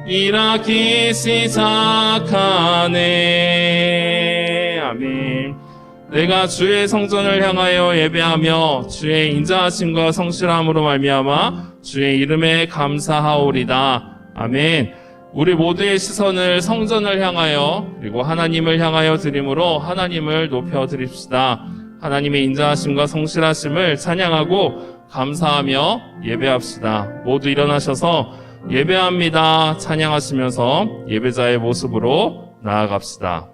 일하기 시작하네. 아멘. 내가 주의 성전을 향하여 예배하며 주의 인자하심과 성실함으로 말미암아 주의 이름에 감사하오리다. 아멘. 우리 모두의 시선을 성전을 향하여 그리고 하나님을 향하여 드림으로 하나님을 높여 드립시다. 하나님의 인자하심과 성실하심을 찬양하고 감사하며 예배합시다. 모두 일어나셔서 예배합니다 찬양하시면서 예배자의 모습으로 나아갑시다.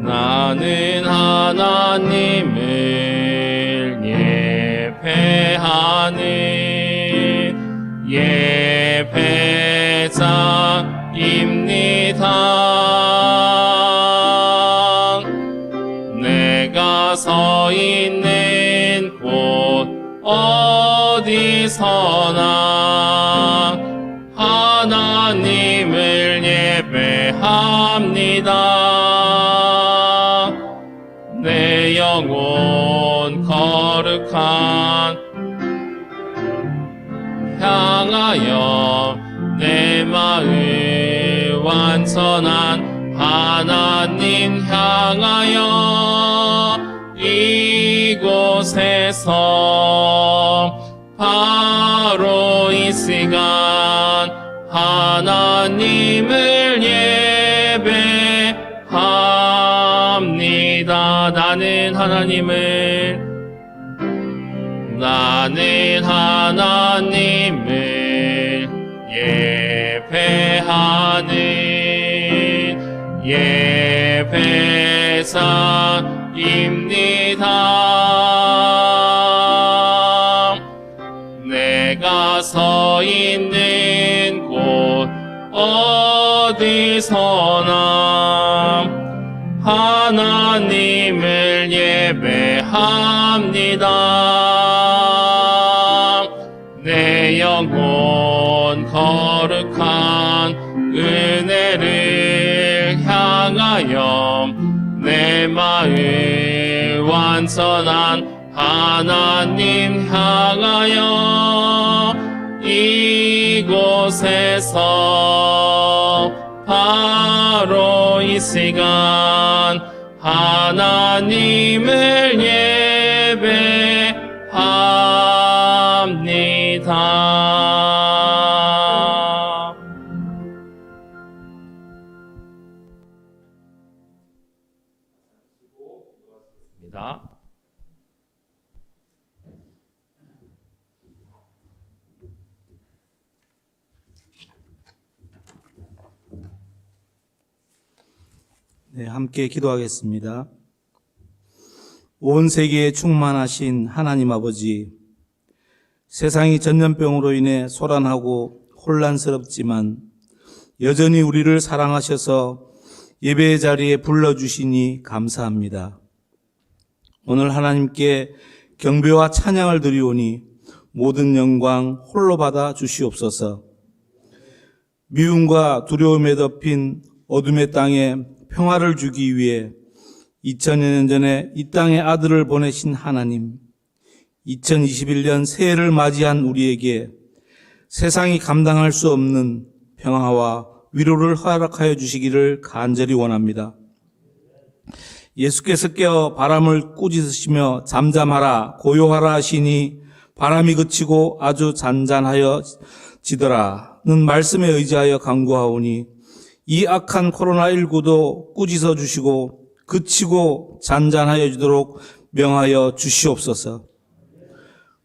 나는 하나님을 예배하는 예배자입니다. 내가 서 있는 곳 어디서나 하나님을 예배합니다. 내 영혼 거룩한 향하여 내 마음 완전한 하나님 향하여 이곳에서 바로 이 시간 하나님을 예배합니다. 나는 하나님을 예배하는 예배자입니다. 내가 서 있는 곳 어디서나 하나님을 예배합니다. 내 영혼 거룩한 은혜를 향하여 내 마음 완전한 하나님 향하여 이곳에서 바로 이 시간 하나님을 예배합니다. 네, 함께 기도하겠습니다. 온 세계에 충만하신 하나님 아버지, 세상이 전염병으로 인해 소란하고 혼란스럽지만 여전히 우리를 사랑하셔서 예배의 자리에 불러주시니 감사합니다. 오늘 하나님께 경배와 찬양을 드리오니 모든 영광 홀로 받아 주시옵소서. 미움과 두려움에 덮인 어둠의 땅에 평화를 주기 위해 2000년 전에 이 땅에 아들을 보내신 하나님, 2021년 새해를 맞이한 우리에게 세상이 감당할 수 없는 평화와 위로를 허락하여 주시기를 간절히 원합니다. 예수께서 깨어 바람을 꾸짖으시며 잠잠하라 고요하라 하시니 바람이 그치고 아주 잔잔하여 지더라는 말씀에 의지하여 간구하오니 이 악한 코로나19도 꾸짖어 주시고 그치고 잔잔하여 지도록 명하여 주시옵소서.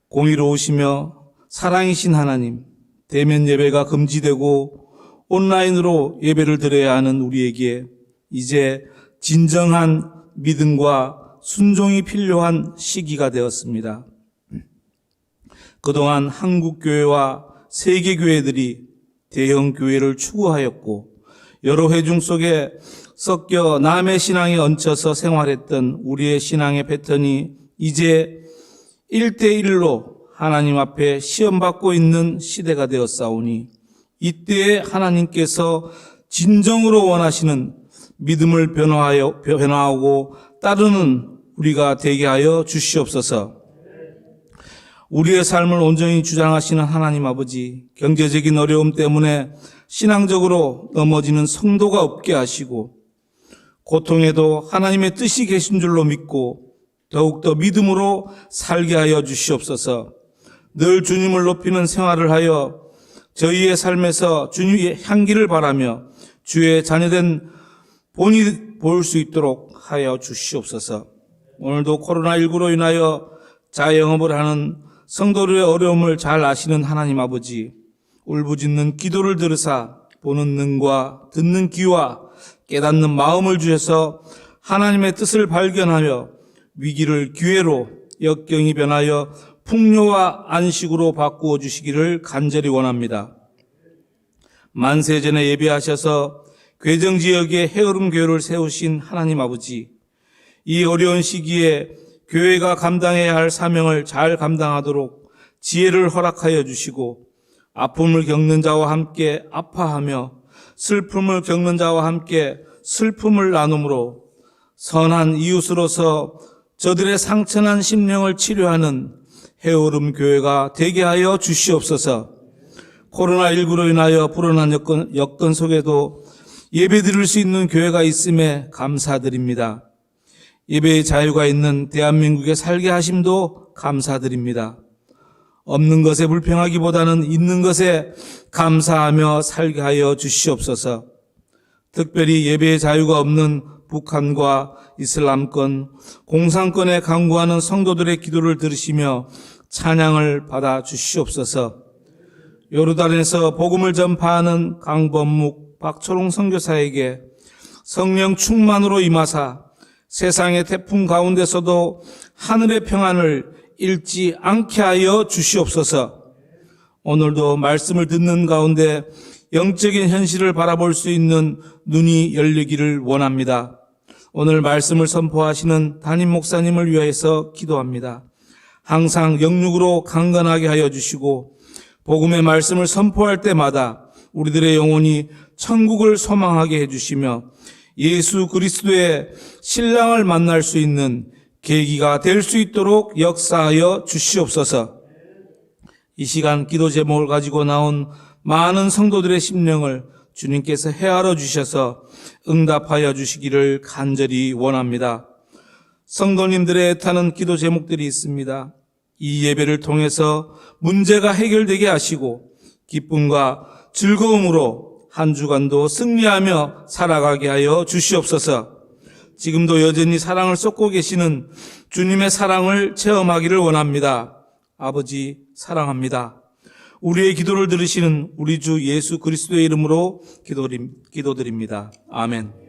공의로우시며 사랑이신 하나님, 대면 예배가 금지되고 온라인으로 예배를 드려야 하는 우리에게 이제 진정한 믿음과 순종이 필요한 시기가 되었습니다. 그동안 한국교회와 세계교회들이 대형교회를 추구하였고 여러 회중 속에 섞여 남의 신앙에 얹혀서 생활했던 우리의 신앙의 패턴이 이제 1대1로 하나님 앞에 시험받고 있는 시대가 되었사오니 이때에 하나님께서 진정으로 원하시는 믿음을 변화하고 따르는 우리가 되게 하여 주시옵소서. 우리의 삶을 온전히 주장하시는 하나님 아버지, 경제적인 어려움 때문에 신앙적으로 넘어지는 성도가 없게 하시고, 고통에도 하나님의 뜻이 계신 줄로 믿고 더욱더 믿음으로 살게 하여 주시옵소서. 늘 주님을 높이는 생활을 하여 저희의 삶에서 주님의 향기를 바라며 주의 자녀된 본이 볼 수 있도록 하여 주시옵소서. 오늘도 코로나19로 인하여 자영업을 하는 성도들의 어려움을 잘 아시는 하나님 아버지, 울부짖는 기도를 들으사 보는 눈과 듣는 귀와 깨닫는 마음을 주셔서 하나님의 뜻을 발견하며 위기를 기회로 역경이 변하여 풍요와 안식으로 바꾸어 주시기를 간절히 원합니다. 만세전에 예배하셔서 괴정지역에 헤어름교회를 세우신 하나님 아버지, 이 어려운 시기에 교회가 감당해야 할 사명을 잘 감당하도록 지혜를 허락하여 주시고, 아픔을 겪는 자와 함께 아파하며 슬픔을 겪는 자와 함께 슬픔을 나눔으로 선한 이웃으로서 저들의 상처난 심령을 치료하는 헤어름 교회가 되게 하여 주시옵소서. 코로나19로 인하여 불어난 여건 속에도 예배 드릴 수 있는 교회가 있음에 감사드립니다. 예배의 자유가 있는 대한민국에 살게 하심도 감사드립니다. 없는 것에 불평하기보다는 있는 것에 감사하며 살게 하여 주시옵소서. 특별히 예배의 자유가 없는 북한과 이슬람권, 공산권에 강구하는 성도들의 기도를 들으시며 찬양을 받아 주시옵소서. 요르단에서 복음을 전파하는 강범묵, 박초롱 선교사에게 성령 충만으로 임하사 세상의 태풍 가운데서도 하늘의 평안을 잃지 않게 하여 주시옵소서. 오늘도 말씀을 듣는 가운데 영적인 현실을 바라볼 수 있는 눈이 열리기를 원합니다. 오늘 말씀을 선포하시는 담임 목사님을 위해서 기도합니다. 항상 영육으로 강건하게 하여 주시고 복음의 말씀을 선포할 때마다 우리들의 영혼이 천국을 소망하게 해주시며 예수 그리스도의 신랑을 만날 수 있는 계기가 될 수 있도록 역사하여 주시옵소서. 이 시간 기도 제목을 가지고 나온 많은 성도들의 심령을 주님께서 헤아려 주셔서 응답하여 주시기를 간절히 원합니다. 성도님들의 애타는 기도 제목들이 있습니다. 이 예배를 통해서 문제가 해결되게 하시고 기쁨과 즐거움으로 한 주간도 승리하며 살아가게 하여 주시옵소서. 지금도 여전히 사랑을 쏟고 계시는 주님의 사랑을 체험하기를 원합니다. 아버지 사랑합니다. 우리의 기도를 들으시는 우리 주 예수 그리스도의 이름으로 기도드립니다. 아멘.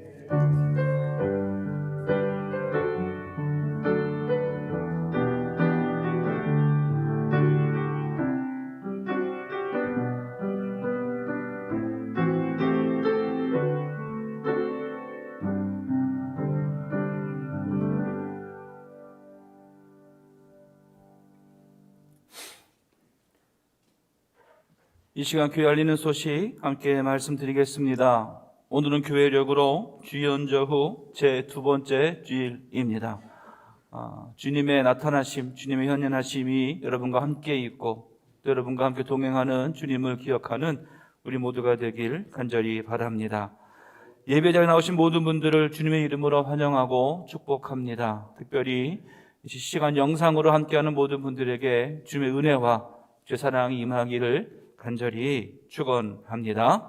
이 시간 교회 알리는 소식 함께 말씀드리겠습니다. 오늘은 교회력으로 주연저 후 제 두 번째 주일입니다. 주님의 나타나심, 주님의 현현하심이 여러분과 함께 있고 또 여러분과 함께 동행하는 주님을 기억하는 우리 모두가 되길 간절히 바랍니다. 예배자에 나오신 모든 분들을 주님의 이름으로 환영하고 축복합니다. 특별히 이 시간 영상으로 함께하는 모든 분들에게 주님의 은혜와 주의 사랑이 임하기를 간절히 축원합니다.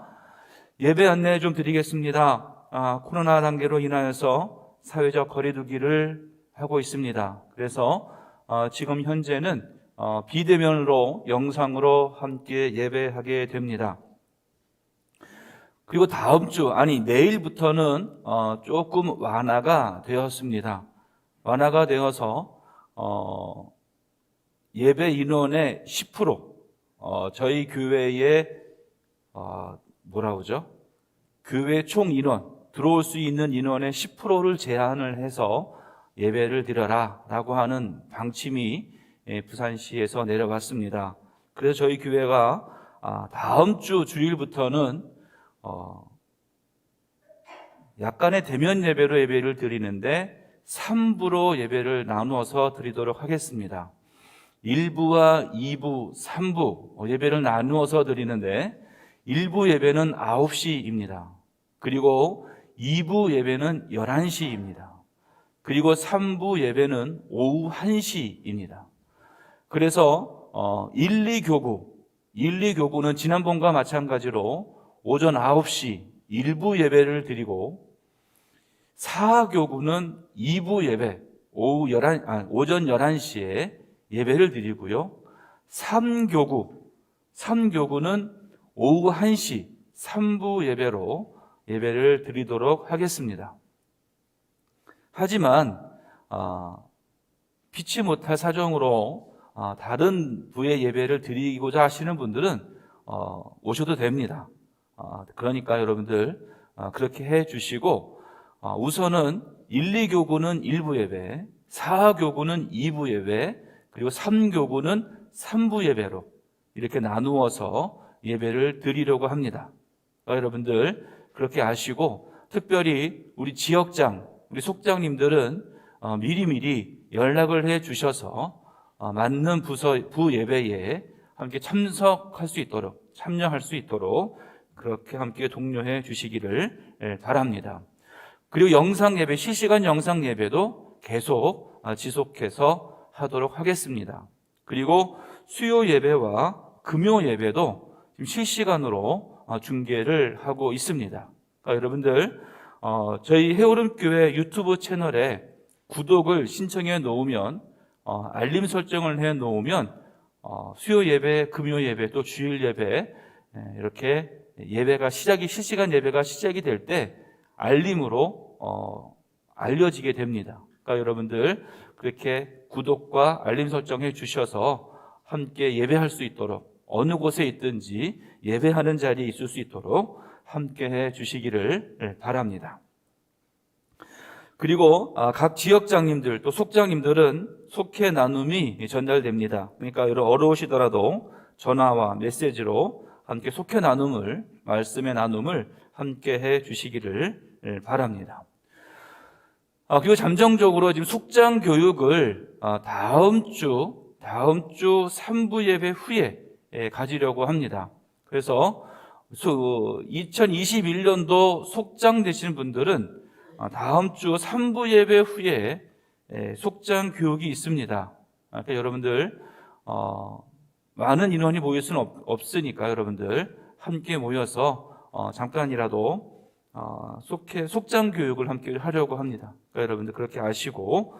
예배 안내 좀 드리겠습니다. 코로나 단계로 인하여서 사회적 거리두기를 하고 있습니다. 그래서 지금 현재는 비대면으로 영상으로 함께 예배하게 됩니다. 그리고 다음 주, 내일부터는 조금 완화가 되었습니다. 완화가 되어서 예배 인원의 10%, 저희 교회의 교회 총 인원, 들어올 수 있는 인원의 10%를 제한을 해서 예배를 드려라 라고 하는 방침이 부산시에서 내려왔습니다. 그래서 저희 교회가 다음 주 주일부터는 약간의 대면 예배로 예배를 드리는데 3부로 예배를 나누어서 드리도록 하겠습니다. 1부와 2부, 3부 예배를 나누어서 드리는데 1부 예배는 9시입니다. 그리고 2부 예배는 11시입니다. 그리고 3부 예배는 오후 1시입니다. 그래서 1, 2교구는 지난번과 마찬가지로 오전 9시 1부 예배를 드리고 4교구는 2부 예배 오전 11시에 예배를 드리고요. 3교구는 오후 1시 3부 예배로 예배를 드리도록 하겠습니다. 하지만 피치 못할 사정으로 다른 부의 예배를 드리고자 하시는 분들은 오셔도 됩니다. 그러니까 여러분들 그렇게 해 주시고 우선은 1, 2교구는 1부 예배, 4교구는 2부 예배, 그리고 3교구는 3부 예배로 이렇게 나누어서 예배를 드리려고 합니다. 여러분들 그렇게 아시고 특별히 우리 지역장, 우리 속장님들은 미리미리 연락을 해 주셔서 맞는 부 예배에 함께 참석할 수 있도록, 참여할 수 있도록 그렇게 함께 독려해 주시기를 바랍니다. 그리고 영상 예배, 실시간 영상 예배도 계속 지속해서 하도록 하겠습니다. 그리고 수요 예배와 금요 예배도 지금 실시간으로 중계를 하고 있습니다. 그러니까 여러분들 저희 해오름교회 유튜브 채널에 구독을 신청해 놓으면 알림 설정을 해 놓으면 수요 예배, 금요 예배, 또 주일 예배 이렇게 예배가 실시간 예배가 시작이 될 때 알림으로 알려지게 됩니다. 그러니까 여러분들 그렇게 구독과 알림 설정해 주셔서 함께 예배할 수 있도록 어느 곳에 있든지 예배하는 자리에 있을 수 있도록 함께 해 주시기를 바랍니다. 그리고 각 지역장님들 또 속장님들은 속회 나눔이 전달됩니다. 그러니까 어려우시더라도 전화와 메시지로 함께 속회 나눔을, 말씀의 나눔을 함께 해 주시기를 바랍니다. 그리고 잠정적으로 지금 숙장 교육을 다음 주 3부 예배 후에 가지려고 합니다. 그래서 2021년도 속장 되시는 분들은 다음 주 3부 예배 후에 속장 교육이 있습니다. 그러니까 여러분들 많은 인원이 모일 수는 없으니까 여러분들 함께 모여서 잠깐이라도 속장 교육을 함께 하려고 합니다. 그러니까 여러분들 그렇게 아시고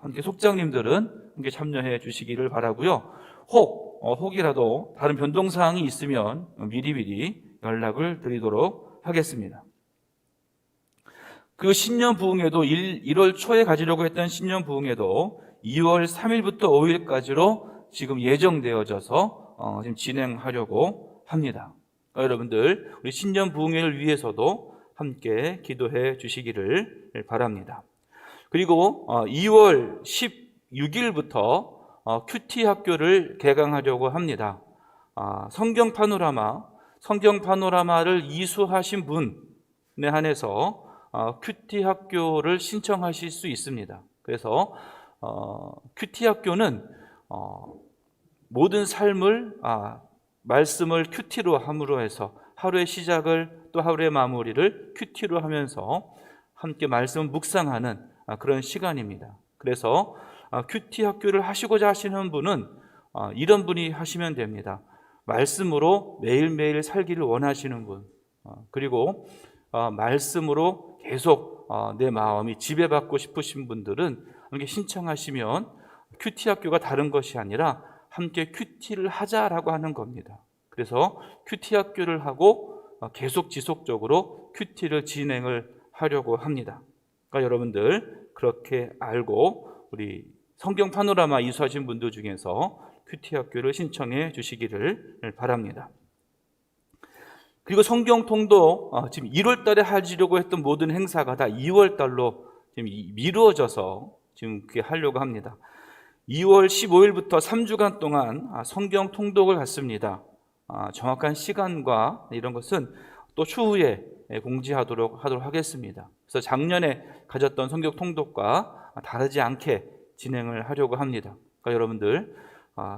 함께 속장님들은 함께 참여해 주시기를 바라고요. 혹이라도 다른 변동사항이 있으면 미리미리 연락을 드리도록 하겠습니다. 그리고 신년 부흥회도 1월 초에 가지려고 했던 신년 부흥회도 2월 3일부터 5일까지로 지금 예정되어져서 지금 진행하려고 합니다. 그러니까 여러분들 우리 신년 부흥회를 위해서도 함께 기도해 주시기를 바랍니다. 그리고 2월 16일부터 큐티 학교를 개강하려고 합니다. 성경 파노라마를 이수하신 분에 한해서 큐티 학교를 신청하실 수 있습니다. 그래서 큐티 학교는 모든 삶을 말씀을 큐티로 함으로 해서 하루의 시작을 또 하루의 마무리를 큐티로 하면서 함께 말씀 묵상하는 그런 시간입니다. 그래서 큐티 학교를 하시고자 하시는 분은 이런 분이 하시면 됩니다. 말씀으로 매일매일 살기를 원하시는 분, 그리고 말씀으로 계속 내 마음이 지배받고 싶으신 분들은 함께 신청하시면 큐티 학교가 다른 것이 아니라 함께 큐티를 하자라고 하는 겁니다. 그래서 큐티 학교를 하고 계속 지속적으로 큐티를 진행을 하려고 합니다. 그러니까 여러분들 그렇게 알고 우리 성경 파노라마 이수하신 분들 중에서 큐티 학교를 신청해 주시기를 바랍니다. 그리고 성경통도 지금 1월 달에 하려고 했던 모든 행사가 다 2월 달로 지금 미루어져서 지금 그렇게 하려고 합니다. 2월 15일부터 3주간 동안 성경 통독을 갖습니다. 정확한 시간과 이런 것은 또 추후에 공지하도록 하겠습니다. 그래서 작년에 가졌던 성경 통독과 다르지 않게 진행을 하려고 합니다. 그러니까 여러분들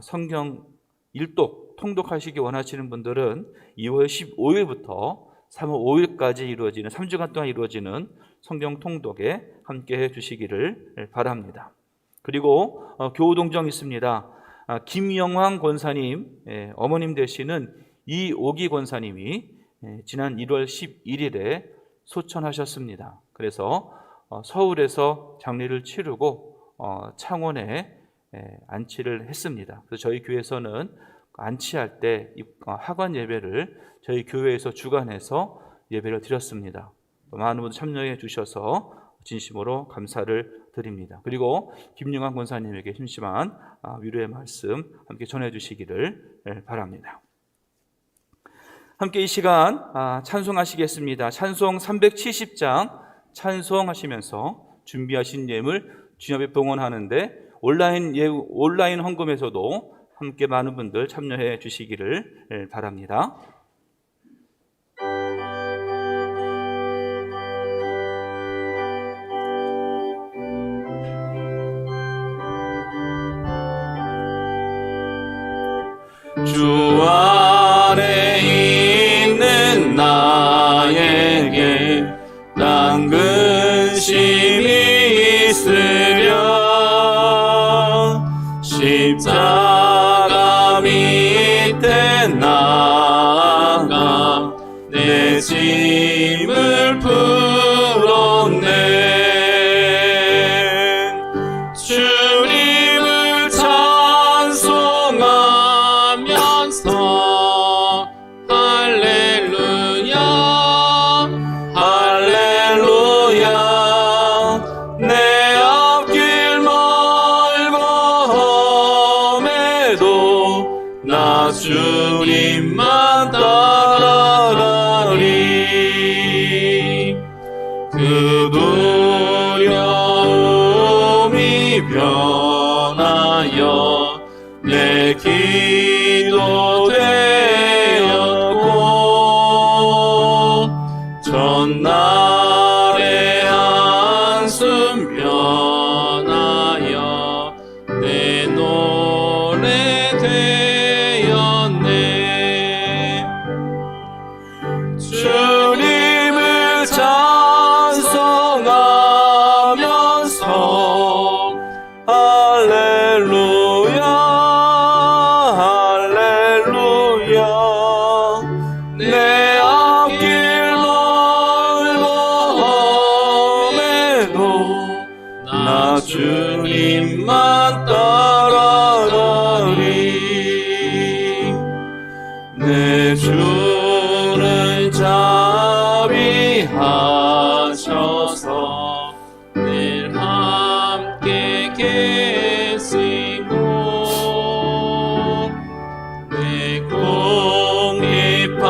성경 일독 통독하시기 원하시는 분들은 2월 15일부터 3월 5일까지 이루어지는 3주간 동안 이루어지는 성경 통독에 함께해 주시기를 바랍니다. 그리고 교우동정 있습니다. 김영황 권사님 어머님 되시는 이오기 권사님이 지난 1월 11일에 소천하셨습니다. 그래서 서울에서 장례를 치르고 창원에 안치를 했습니다. 그래서 저희 교회에서는 안치할 때 하관 예배를 저희 교회에서 주관해서 예배를 드렸습니다. 많은 분들 참여해 주셔서 진심으로 감사를 드립니다. 그리고 김영환 권사님에게 심심한 위로의 말씀 함께 전해 주시기를 바랍니다. 함께 이 시간 찬송하시겠습니다. 찬송 370장 찬송하시면서 준비하신 예물 주님 앞에 봉헌하는데 온라인 헌금에서도 함께 많은 분들 참여해 주시기를 바랍니다. 주 안에 있는 나에게 난 근심이 있으랴 십자가 밑에 나아가 내 짐을 풀었네. 주님을 찬송하면서 할렐루야 할렐루야 내 앞길 멀고 험해도 나 주님만 따라가리. 그 두려움이 변하여 내 기도 되었고 전날의 한숨 변하여 내 노래 되었네. 주님을 찬송하면서 할렐루야 할렐루야 내 앞길 멀고 험해도 나 주님만 따라가리. 내 주는 자비하셔서 늘 함께 계시고 내 궁핍함을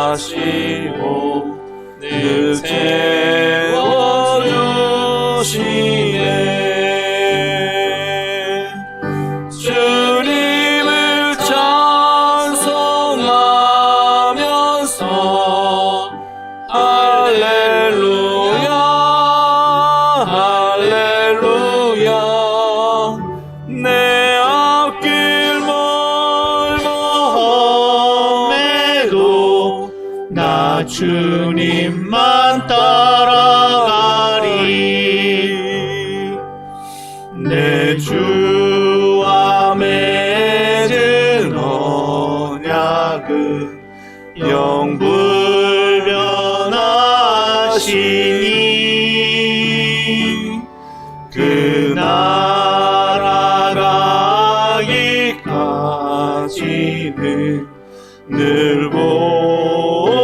아시고 늘 채워주시네. 주님을 찬송하면서 할렐루야 할렐루야 내 앞길 멀고 험해도 나 주님만 따라가리. 내 주와 맺은 언약은 영불변하시니 그 나라 가기까지는 늘 보호하시네.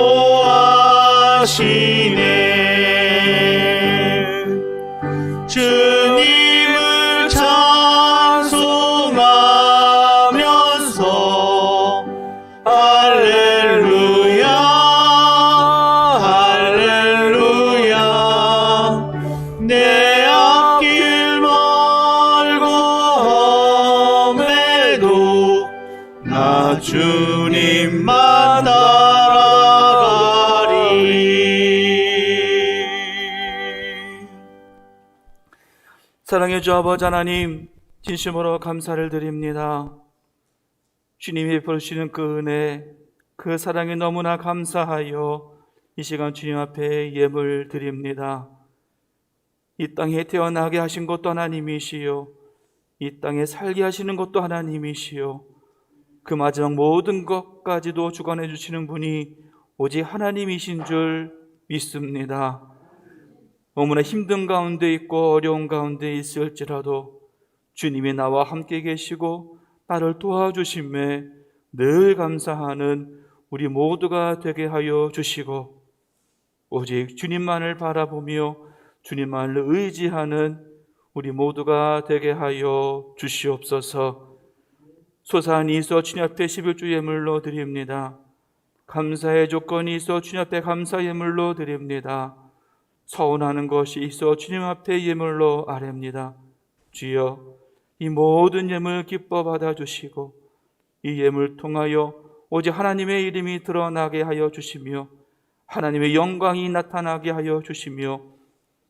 주님을 찬송하면서 할렐루야 할렐루야 내 앞길 멀고 험해도 나 주님만 따라가리. 사랑의 주 아버지 하나님, 진심으로 감사를 드립니다. 주님이 베푸시는 그 은혜, 그 사랑에 너무나 감사하여 이 시간 주님 앞에 예물 드립니다. 이 땅에 태어나게 하신 것도 하나님이시요, 이 땅에 살게 하시는 것도 하나님이시요, 그 마지막 모든 것까지도 주관해 주시는 분이 오직 하나님이신 줄 믿습니다. 너무나 힘든 가운데 있고 어려운 가운데 있을지라도 주님이 나와 함께 계시고 나를 도와주심에 늘 감사하는 우리 모두가 되게 하여 주시고, 오직 주님만을 바라보며 주님만을 의지하는 우리 모두가 되게 하여 주시옵소서. 소산이 있어 주님 앞에 11주 예물로 드립니다. 감사의 조건이 있어 주님 앞에 감사 예물로 드립니다. 서운하는 것이 있어 주님 앞에 예물로 아뢰옵니다. 주여, 이 모든 예물 기뻐 받아주시고 이 예물 통하여 오직 하나님의 이름이 드러나게 하여 주시며 하나님의 영광이 나타나게 하여 주시며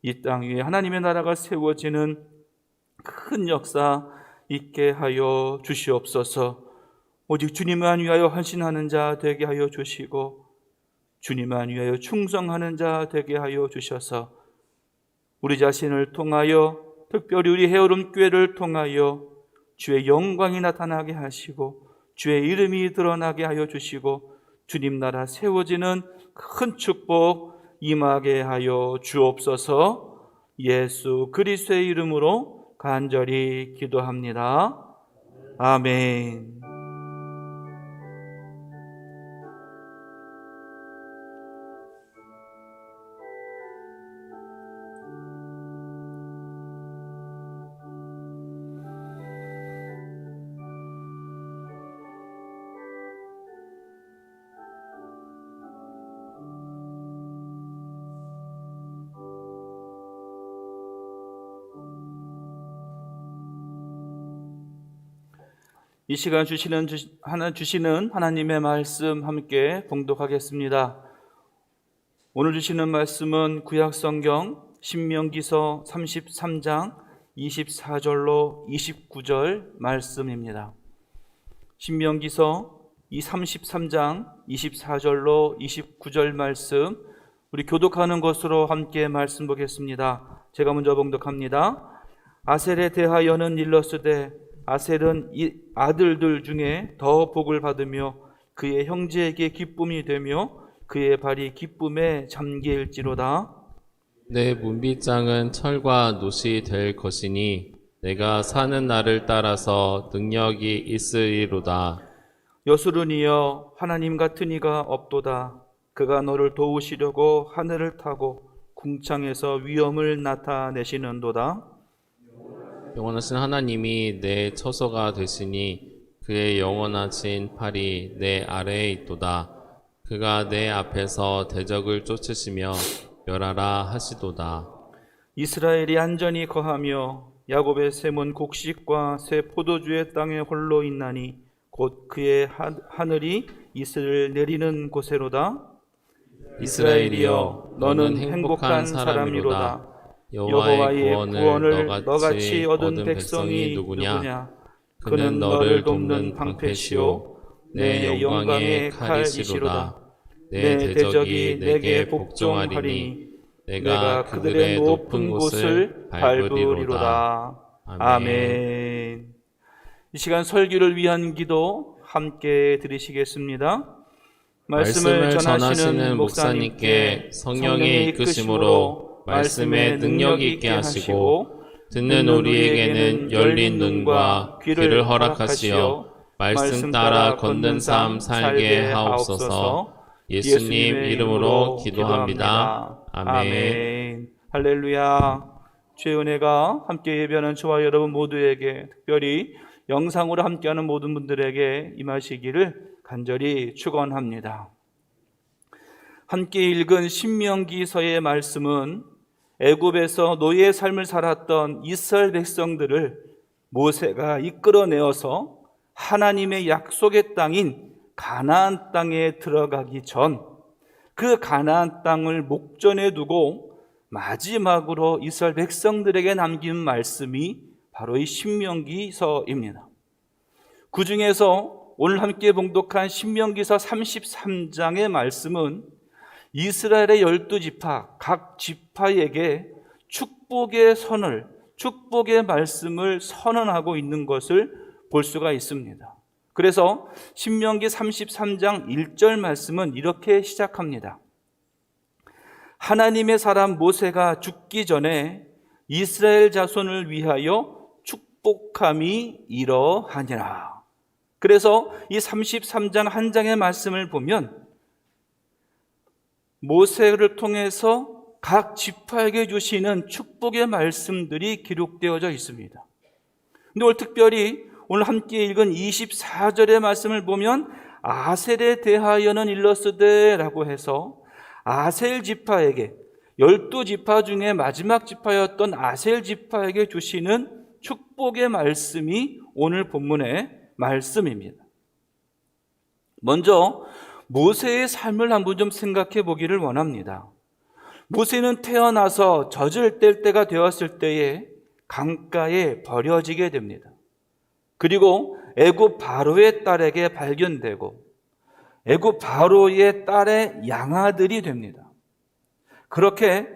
이 땅 위에 하나님의 나라가 세워지는 큰 역사 있게 하여 주시옵소서. 오직 주님만 위하여 헌신하는 자 되게 하여 주시고 주님만 위하여 충성하는 자 되게 하여 주셔서 우리 자신을 통하여, 특별히 우리 헤어룸교회를 통하여 주의 영광이 나타나게 하시고 주의 이름이 드러나게 하여 주시고 주님 나라 세워지는 큰 축복 임하게 하여 주옵소서. 예수 그리스도의 이름으로 간절히 기도합니다. 아멘. 이 시간 주시는 하나님의 말씀 함께 봉독하겠습니다. 오늘 주시는 말씀은 구약성경 신명기서 33장 24절로 29절 말씀입니다. 신명기서 이 33장 24절로 29절 말씀, 우리 교독하는 것으로 함께 말씀 보겠습니다. 제가 먼저 봉독합니다. 아셀에 대하여는 일러스되 아셀은 이 아들들 중에 더 복을 받으며 그의 형제에게 기쁨이 되며 그의 발이 기쁨에 잠길지로다. 내 문빗장은 철과 놋이 될 것이니 내가 사는 날을 따라서 능력이 있으리로다. 여수르니여, 하나님 같은 이가 없도다. 그가 너를 도우시려고 하늘을 타고 궁창에서 위엄을 나타내시는도다. 영원하신 하나님이 내 처소가 되시니 그의 영원하신 팔이 내 아래에 있도다. 그가 내 앞에서 대적을 쫓으시며 멸하라 하시도다. 이스라엘이 안전히 거하며 야곱의 샘은 곡식과 새 포도주의 땅에 홀로 있나니 곧 그의 하늘이 이슬을 내리는 곳에로다. 이스라엘이여, 너는 행복한 사람이로다. 여호와의 구원을 너같이 얻은 백성이 누구냐? 그는 너를 돕는 방패시오 내 영광의 칼이시로다. 내 대적이 내게 복종하리니 내가 그들의 높은 곳을 밟으리로다. 아멘. 이 시간 설교를 위한 기도 함께 드리시겠습니다. 말씀을 전하시는 목사님께 성령의 이끄심으로 말씀에 능력이 있게 하시고 듣는 우리에게는 열린 눈과 귀를 허락하시어 말씀 따라 걷는 삶 살게 하옵소서. 예수님 이름으로 기도합니다. 아멘. 할렐루야. 주의 은혜가 함께 예배하는 저와 여러분 모두에게, 특별히 영상으로 함께하는 모든 분들에게 임하시기를 간절히 축원합니다. 함께 읽은 신명기서의 말씀은 애굽에서 노예의 삶을 살았던 이스라엘 백성들을 모세가 이끌어내어서 하나님의 약속의 땅인 가나안 땅에 들어가기 전 그 가나안 땅을 목전에 두고 마지막으로 이스라엘 백성들에게 남긴 말씀이 바로 이 신명기서입니다. 그 중에서 오늘 함께 봉독한 신명기서 33장의 말씀은 이스라엘의 12지파, 각 지파에게 축복의 말씀을 선언하고 있는 것을 볼 수가 있습니다. 그래서 신명기 33장 1절 말씀은 이렇게 시작합니다. 하나님의 사람 모세가 죽기 전에 이스라엘 자손을 위하여 축복함이 이러하니라. 그래서 이 33장 한 장의 말씀을 보면 모세를 통해서 각 지파에게 주시는 축복의 말씀들이 기록되어져 있습니다. 근데 오늘 특별히 오늘 함께 읽은 24절의 말씀을 보면 아셀에 대하여는 일러스되 라고 해서 아셀 지파에게 12지파 중에 마지막 지파였던 아셀 지파에게 주시는 축복의 말씀이 오늘 본문의 말씀입니다. 먼저 모세의 삶을 한번 좀 생각해 보기를 원합니다. 모세는 태어나서 젖을 뗄 때가 되었을 때에 강가에 버려지게 됩니다. 그리고 애굽 바로의 딸에게 발견되고 애굽 바로의 딸의 양아들이 됩니다. 그렇게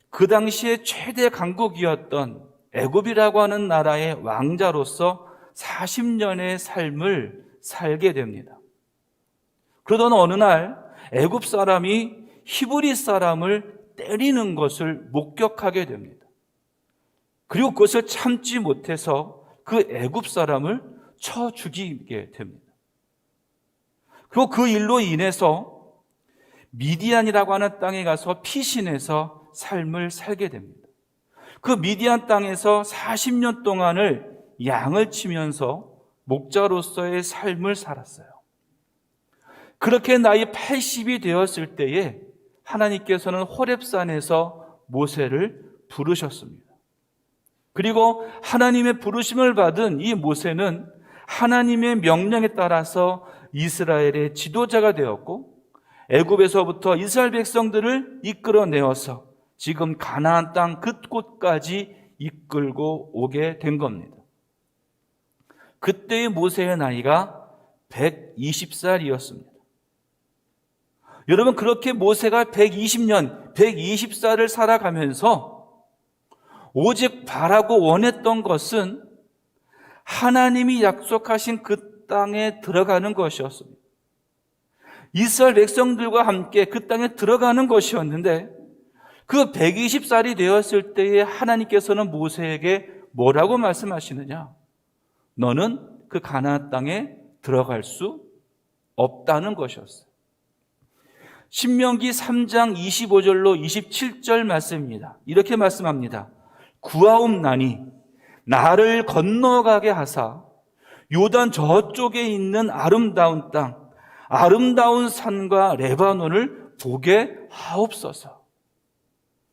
그 당시에 최대 강국이었던 애굽이라고 하는 나라의 왕자로서 40년의 삶을 살게 됩니다. 그러던 어느 날 애굽 사람이 히브리 사람을 때리는 것을 목격하게 됩니다. 그리고 그것을 참지 못해서 그 애굽 사람을 쳐 죽이게 됩니다. 그리고 그 일로 인해서 미디안이라고 하는 땅에 가서 피신해서 삶을 살게 됩니다. 그 미디안 땅에서 40년 동안을 양을 치면서 목자로서의 삶을 살았어요. 그렇게 나이 80이 되었을 때에 하나님께서는 호렙산에서 모세를 부르셨습니다. 그리고 하나님의 부르심을 받은 이 모세는 하나님의 명령에 따라서 이스라엘의 지도자가 되었고 애굽에서부터 이스라엘 백성들을 이끌어내어서 지금 가나안 땅 끝곳까지 이끌고 오게 된 겁니다. 그때의 모세의 나이가 120살이었습니다. 여러분, 그렇게 모세가 120년, 120살을 살아가면서 오직 바라고 원했던 것은 하나님이 약속하신 그 땅에 들어가는 것이었습니다. 이스라엘 백성들과 함께 그 땅에 들어가는 것이었는데 그 120살이 되었을 때에 하나님께서는 모세에게 뭐라고 말씀하시느냐? 너는 그 가나안 땅에 들어갈 수 없다는 것이었어요. 신명기 3장 25절로 27절 말씀입니다. 이렇게 말씀합니다. 구하옵나니 나를 건너가게 하사 요단 저쪽에 있는 아름다운 땅, 아름다운 산과 레바논을 보게 하옵소서.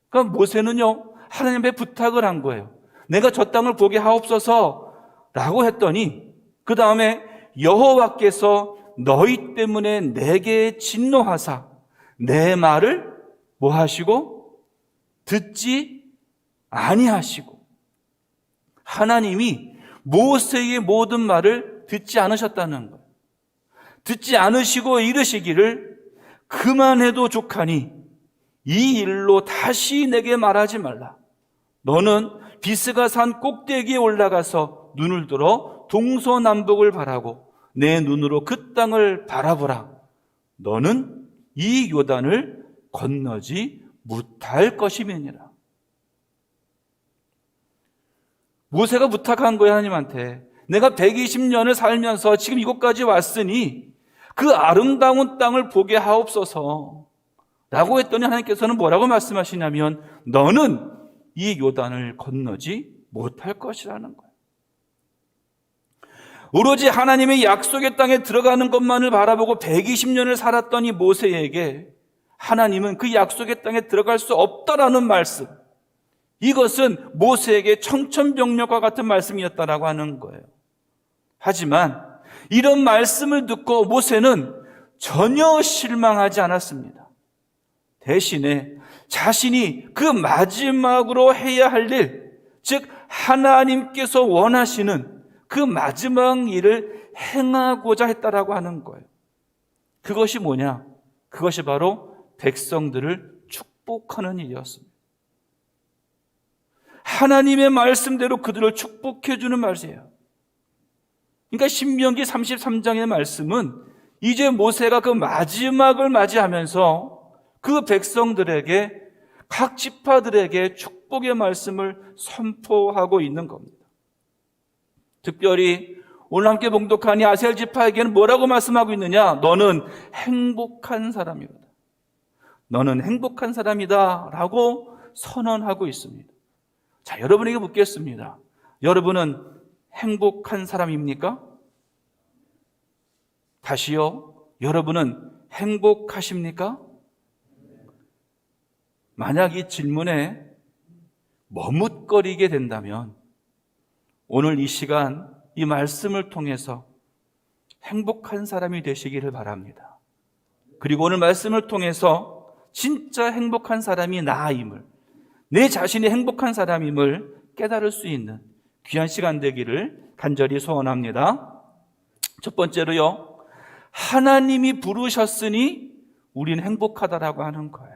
그러니까 모세는요, 하나님의 부탁을 한 거예요. 내가 저 땅을 보게 하옵소서 라고 했더니 그 다음에 여호와께서 너희 때문에 내게 진노하사 내 말을 뭐 하시고 듣지 아니하시고, 하나님이 모세의 모든 말을 듣지 않으셨다는 거예요. 듣지 않으시고 이르시기를 그만해도 족하니 이 일로 다시 내게 말하지 말라. 너는 비스가 산 꼭대기에 올라가서 눈을 들어 동서남북을 바라고 내 눈으로 그 땅을 바라보라. 너는 이 요단을 건너지 못할 것임이니라. 모세가 부탁한 거야, 하나님한테. 내가 120년을 살면서 지금 이곳까지 왔으니 그 아름다운 땅을 보게 하옵소서 라고 했더니 하나님께서는 뭐라고 말씀하시냐면 너는 이 요단을 건너지 못할 것이라는 거예요. 오로지 하나님의 약속의 땅에 들어가는 것만을 바라보고 120년을 살았던 이 모세에게 하나님은 그 약속의 땅에 들어갈 수 없다라는 말씀, 이것은 모세에게 청천벽력과 같은 말씀이었다라고 하는 거예요. 하지만 이런 말씀을 듣고 모세는 전혀 실망하지 않았습니다. 대신에 자신이 그 마지막으로 해야 할 일, 즉 하나님께서 원하시는 그 마지막 일을 행하고자 했다라고 하는 거예요. 그것이 뭐냐? 그것이 바로 백성들을 축복하는 일이었습니다. 하나님의 말씀대로 그들을 축복해 주는 말이에요. 그러니까 신명기 33장의 말씀은 이제 모세가 그 마지막을 맞이하면서 그 백성들에게, 각 지파들에게 축복의 말씀을 선포하고 있는 겁니다. 특별히 오늘 함께 봉독한 이 아셀 지파에게는 뭐라고 말씀하고 있느냐? 너는 행복한 사람이다. 너는 행복한 사람이다 라고 선언하고 있습니다. 자, 여러분에게 묻겠습니다. 여러분은 행복한 사람입니까? 다시요. 여러분은 행복하십니까? 만약 이 질문에 머뭇거리게 된다면 오늘 이 시간 이 말씀을 통해서 행복한 사람이 되시기를 바랍니다. 그리고 오늘 말씀을 통해서 진짜 행복한 사람이 나임을, 내 자신이 행복한 사람임을 깨달을 수 있는 귀한 시간 되기를 간절히 소원합니다. 첫 번째로요, 하나님이 부르셨으니 우리는 행복하다라고 하는 거예요.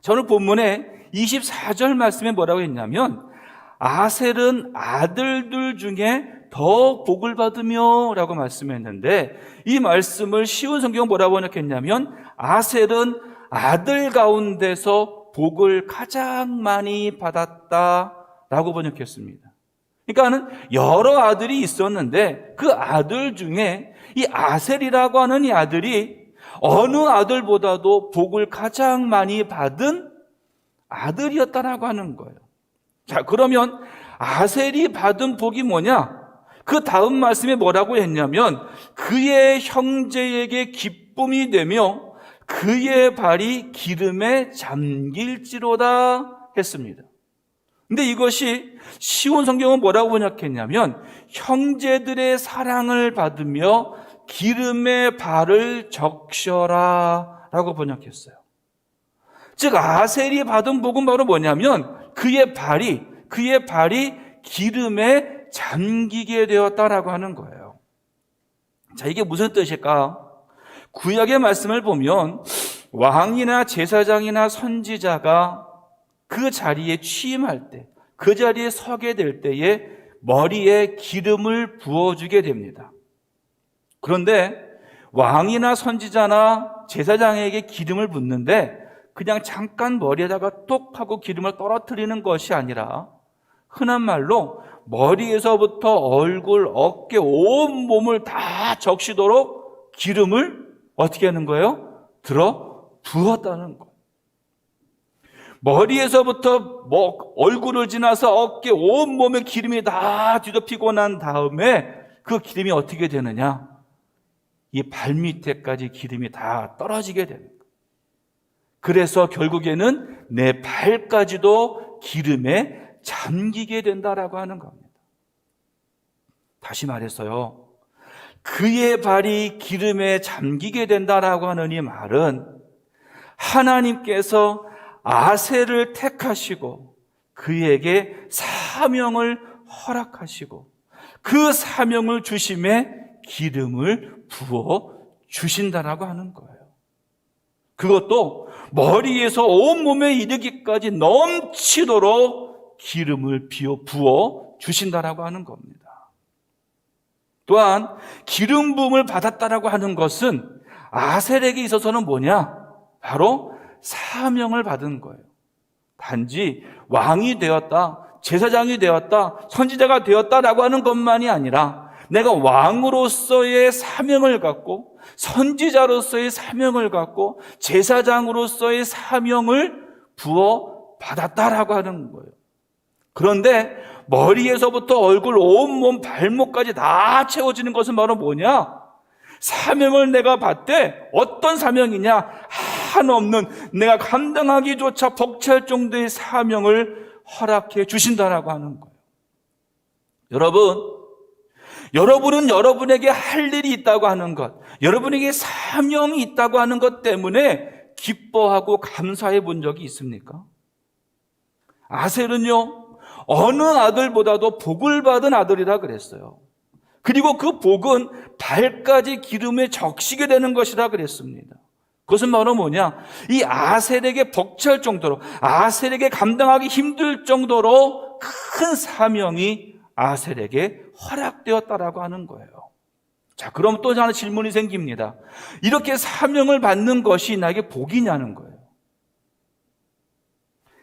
저는 본문에 24절 말씀에 뭐라고 했냐면 아셀은 아들들 중에 더 복을 받으며 라고 말씀했는데, 이 말씀을 쉬운 성경은 뭐라고 번역했냐면 아셀은 아들 가운데서 복을 가장 많이 받았다라고 번역했습니다. 그러니까는 여러 아들이 있었는데 그 아들 중에 이 아셀이라고 하는 이 아들이 어느 아들보다도 복을 가장 많이 받은 아들이었다라고 하는 거예요. 자, 그러면 아셀이 받은 복이 뭐냐? 그 다음 말씀에 뭐라고 했냐면 그의 형제에게 기쁨이 되며 그의 발이 기름에 잠길지로다 했습니다. 근데 이것이 쉬운 성경은 뭐라고 번역했냐면 형제들의 사랑을 받으며 기름의 발을 적셔라 라고 번역했어요. 즉 아셀이 받은 복은 바로 뭐냐면 그의 발이 기름에 잠기게 되었다라고 하는 거예요. 자, 이게 무슨 뜻일까? 구약의 말씀을 보면 왕이나 제사장이나 선지자가 그 자리에 취임할 때, 그 자리에 서게 될 때에 머리에 기름을 부어주게 됩니다. 그런데 왕이나 선지자나 제사장에게 기름을 붓는데 그냥 잠깐 머리에다가 똑 하고 기름을 떨어뜨리는 것이 아니라 흔한 말로 머리에서부터 얼굴, 어깨, 온 몸을 다 적시도록 기름을 어떻게 하는 거예요? 들어 부었다는 거예요. 머리에서부터 얼굴을 지나서 어깨, 온 몸에 기름이 다 뒤덮이고 난 다음에 그 기름이 어떻게 되느냐? 이 발밑에까지 기름이 다 떨어지게 됩니다. 그래서 결국에는 내 발까지도 기름에 잠기게 된다라고 하는 겁니다. 다시 말해서요, 그의 발이 기름에 잠기게 된다라고 하는 이 말은 하나님께서 아셀을 택하시고 그에게 사명을 허락하시고 그 사명을 주심에 기름을 부어 주신다라고 하는 거예요. 그것도 머리에서 온몸에 이르기까지 넘치도록 기름을 부어 주신다라고 하는 겁니다. 또한 기름 부음을 받았다라고 하는 것은 아셀에게 있어서는 뭐냐? 바로 사명을 받은 거예요. 단지 왕이 되었다, 제사장이 되었다, 선지자가 되었다라고 하는 것만이 아니라 내가 왕으로서의 사명을 갖고 선지자로서의 사명을 갖고 제사장으로서의 사명을 부어 받았다라고 하는 거예요. 그런데 머리에서부터 얼굴, 온몸, 발목까지 다 채워지는 것은 바로 뭐냐? 사명을 내가 받되 어떤 사명이냐? 한없는 내가 감당하기조차 벅찰 정도의 사명을 허락해 주신다라고 하는 거예요. 여러분은 여러분에게 할 일이 있다고 하는 것, 여러분에게 사명이 있다고 하는 것 때문에 기뻐하고 감사해 본 적이 있습니까? 아셀은요, 어느 아들보다도 복을 받은 아들이라 그랬어요. 그리고 그 복은 발까지 기름에 적시게 되는 것이라 그랬습니다. 그것은 바로 뭐냐? 이 아셀에게 벅찰 정도로, 아셀에게 감당하기 힘들 정도로 큰 사명이 아셀에게 허락되었다라고 하는 거예요. 자, 그럼 또 하나 질문이 생깁니다. 이렇게 사명을 받는 것이 나에게 복이냐는 거예요.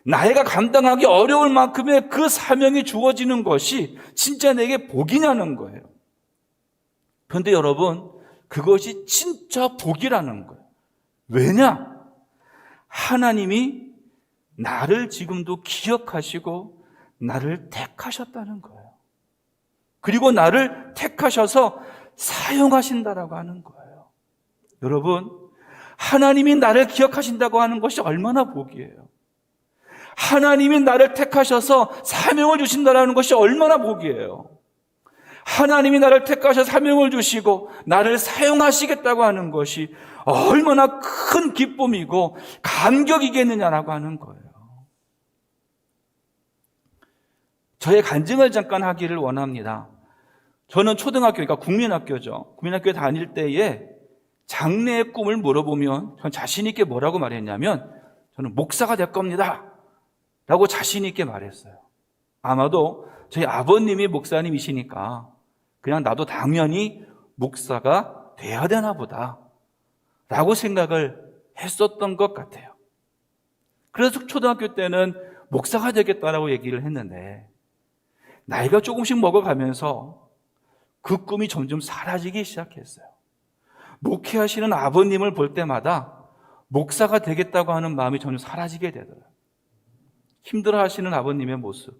나이가 감당하기 어려울 만큼의 그 사명이 주어지는 것이 진짜 내게 복이냐는 거예요. 그런데 여러분, 그것이 진짜 복이라는 거예요. 왜냐? 하나님이 나를 지금도 기억하시고 나를 택하셨다는 거예요. 그리고 나를 택하셔서 사용하신다라고 하는 거예요. 여러분, 하나님이 나를 기억하신다고 하는 것이 얼마나 복이에요. 하나님이 나를 택하셔서 사명을 주신다는 것이 얼마나 복이에요. 하나님이 나를 택하셔서 사명을 주시고 나를 사용하시겠다고 하는 것이 얼마나 큰 기쁨이고 감격이겠느냐라고 하는 거예요. 저의 간증을 잠깐 하기를 원합니다. 저는 초등학교, 그러니까 국민학교죠. 국민학교에 다닐 때에 장래의 꿈을 물어보면 전 자신 있게 뭐라고 말했냐면 저는 목사가 될 겁니다 라고 자신 있게 말했어요. 아마도 저희 아버님이 목사님이시니까 그냥 나도 당연히 목사가 돼야 되나 보다 라고 생각을 했었던 것 같아요. 그래서 초등학교 때는 목사가 되겠다라고 얘기를 했는데 나이가 조금씩 먹어가면서 그 꿈이 점점 사라지기 시작했어요. 목회하시는 아버님을 볼 때마다 목사가 되겠다고 하는 마음이 점점 사라지게 되더라고요. 힘들어하시는 아버님의 모습을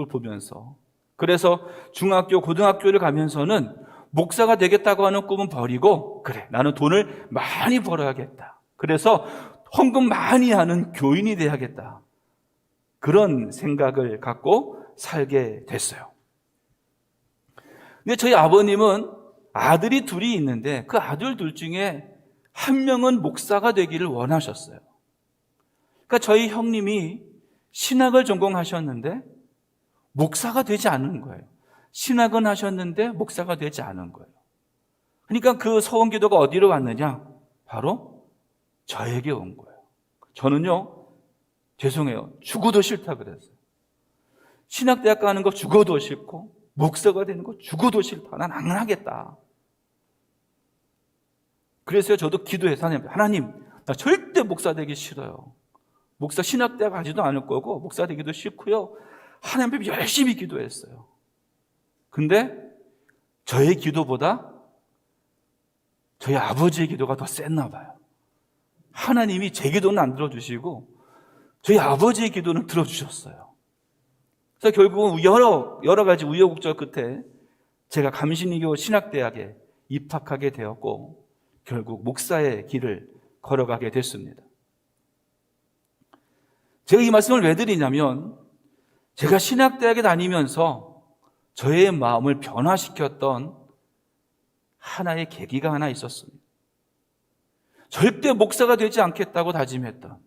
보면서. 그래서 중학교, 고등학교를 가면서는 목사가 되겠다고 하는 꿈은 버리고 그래, 나는 돈을 많이 벌어야겠다. 그래서 헌금 많이 하는 교인이 돼야겠다. 그런 생각을 갖고 살게 됐어요. 근데 저희 아버님은 아들이 둘이 있는데 그 아들 둘 중에 한 명은 목사가 되기를 원하셨어요. 그러니까 저희 형님이 신학을 전공하셨는데 목사가 되지 않은 거예요. 신학은 하셨는데 목사가 되지 않은 거예요. 그러니까 그 소원 기도가 어디로 왔느냐? 바로 저에게 온 거예요. 저는요, 죄송해요. 죽어도 싫다 그랬어요. 신학대학 가는 거 죽어도 싫고 목사가 되는 거 죽어도 싫다. 난 안 하겠다. 그래서 저도 기도해서 하나님, 나 절대 목사 되기 싫어요. 목사 신학대학 가지도 않을 거고 목사 되기도 싫고요. 하나님 앞에 열심히 기도했어요. 근데 저의 기도보다 저희 아버지의 기도가 더 셌나 봐요. 하나님이 제 기도는 안 들어주시고 저희 아버지의 기도는 들어주셨어요. 그래서 결국은 여러 가지 우여곡절 끝에 제가 감신이교 신학대학에 입학하게 되었고 결국 목사의 길을 걸어가게 됐습니다. 제가 이 말씀을 왜 드리냐면 제가 신학대학에 다니면서 저의 마음을 변화시켰던 하나의 계기가 하나 있었습니다. 절대 목사가 되지 않겠다고 다짐했던,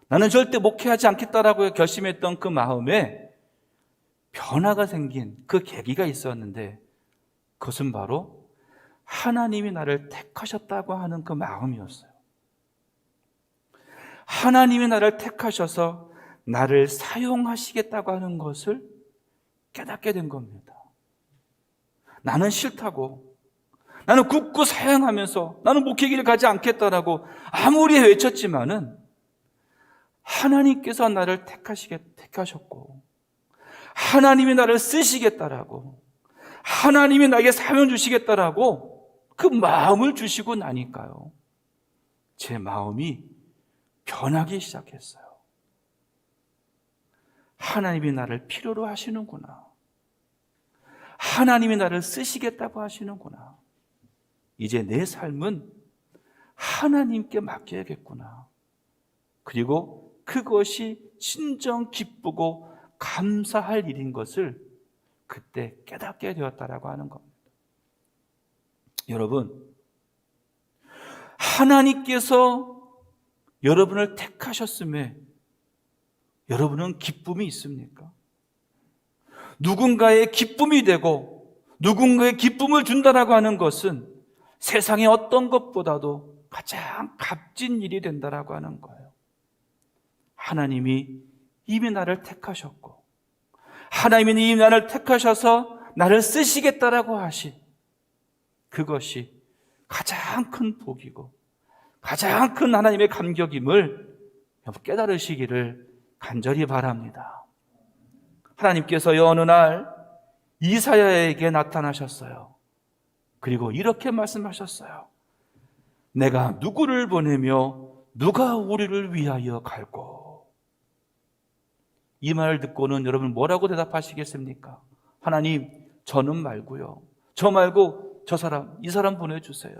나는 절대 목회하지 않겠다라고 결심했던 그 마음에 변화가 생긴 그 계기가 있었는데 그것은 바로 하나님이 나를 택하셨다고 하는 그 마음이었어요. 하나님이 나를 택하셔서 나를 사용하시겠다고 하는 것을 깨닫게 된 겁니다. 나는 싫다고, 나는 굳고 사양하면서 나는 목회길을 가지 않겠다라고 아무리 외쳤지만은 하나님께서 나를 택하셨고 하나님이 나를 쓰시겠다라고 하나님이 나에게 사명 주시겠다라고 그 마음을 주시고 나니까요, 제 마음이 변하기 시작했어요. 하나님이 나를 필요로 하시는구나. 하나님이 나를 쓰시겠다고 하시는구나. 이제 내 삶은 하나님께 맡겨야겠구나. 그리고 그것이 진정 기쁘고 감사할 일인 것을 그때 깨닫게 되었다라고 하는 겁니다. 여러분, 하나님께서 여러분을 택하셨음에 여러분은 기쁨이 있습니까? 누군가의 기쁨이 되고 누군가의 기쁨을 준다라고 하는 것은 세상의 어떤 것보다도 가장 값진 일이 된다라고 하는 거예요. 하나님이 이미 나를 택하셨고 하나님이 이미 나를 택하셔서 나를 쓰시겠다라고 하신 그것이 가장 큰 복이고 가장 큰 하나님의 감격임을 깨달으시기를 간절히 바랍니다. 하나님께서 어느 날 이사야에게 나타나셨어요. 그리고 이렇게 말씀하셨어요. 내가 누구를 보내며 누가 우리를 위하여 갈고. 이 말을 듣고는 여러분 뭐라고 대답하시겠습니까? 하나님, 저는 말고요. 저 말고 저 사람, 이 사람 보내주세요.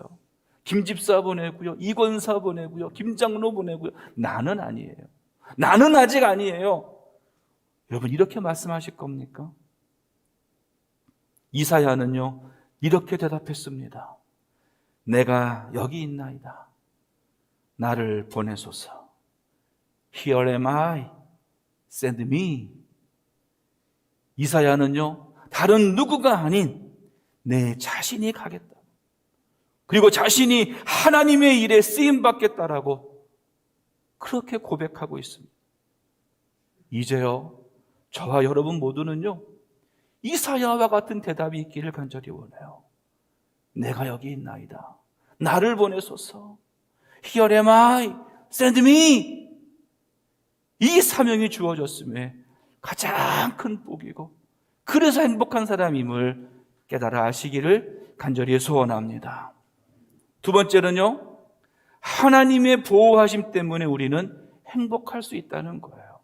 김집사 보내고요. 이권사 보내고요. 김장로 보내고요. 나는 아니에요. 나는 아직 아니에요. 여러분 이렇게 말씀하실 겁니까? 이사야는요 이렇게 대답했습니다. 내가 여기 있나이다. 나를 보내소서. Here am I. Send me. 이사야는요 다른 누구가 아닌 내 자신이 가겠다. 그리고 자신이 하나님의 일에 쓰임받겠다라고 그렇게 고백하고 있습니다. 이제요 저와 여러분 모두는요 이사야와 같은 대답이 있기를 간절히 원해요. 내가 여기 있나이다. 나를 보내소서. Here am I. Send me. 이 사명이 주어졌음에 가장 큰 복이고 그래서 행복한 사람임을 깨달아 아시기를 간절히 소원합니다. 두 번째는요 하나님의 보호하심 때문에 우리는 행복할 수 있다는 거예요.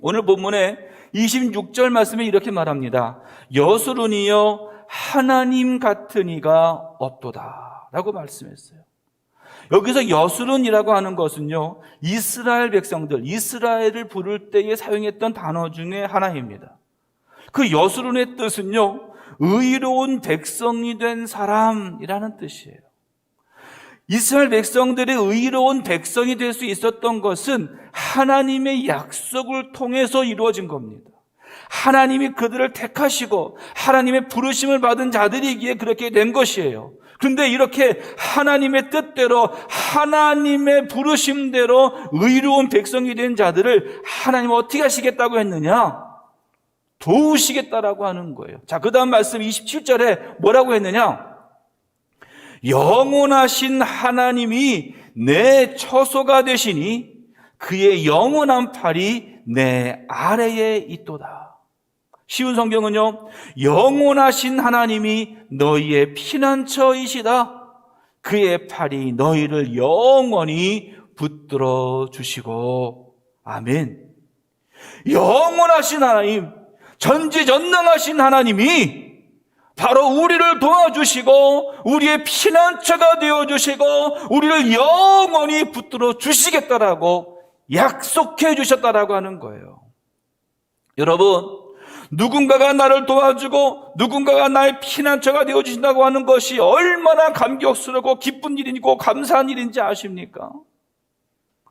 오늘 본문에 26절 말씀에 이렇게 말합니다. 여수론이여 하나님 같은 이가 없도다 라고 말씀했어요. 여기서 여수론이라고 하는 것은요 이스라엘 백성들, 이스라엘을 부를 때에 사용했던 단어 중에 하나입니다. 그 여수론의 뜻은요 의로운 백성이 된 사람이라는 뜻이에요. 이스라엘 백성들이 의로운 백성이 될 수 있었던 것은 하나님의 약속을 통해서 이루어진 겁니다. 하나님이 그들을 택하시고 하나님의 부르심을 받은 자들이기에 그렇게 된 것이에요. 그런데 이렇게 하나님의 뜻대로 하나님의 부르심대로 의로운 백성이 된 자들을 하나님은 어떻게 하시겠다고 했느냐? 도우시겠다라고 하는 거예요. 자, 그 다음 말씀 27절에 뭐라고 했느냐? 영원하신 하나님이 내 처소가 되시니 그의 영원한 팔이 내 아래에 있도다. 쉬운 성경은요 영원하신 하나님이 너희의 피난처이시다. 그의 팔이 너희를 영원히 붙들어 주시고. 아멘. 영원하신 하나님, 전지전능하신 하나님이 바로 우리를 도와주시고 우리의 피난처가 되어주시고 우리를 영원히 붙들어 주시겠다라고 약속해 주셨다라고 하는 거예요. 여러분, 누군가가 나를 도와주고 누군가가 나의 피난처가 되어주신다고 하는 것이 얼마나 감격스럽고 기쁜 일이고 감사한 일인지 아십니까?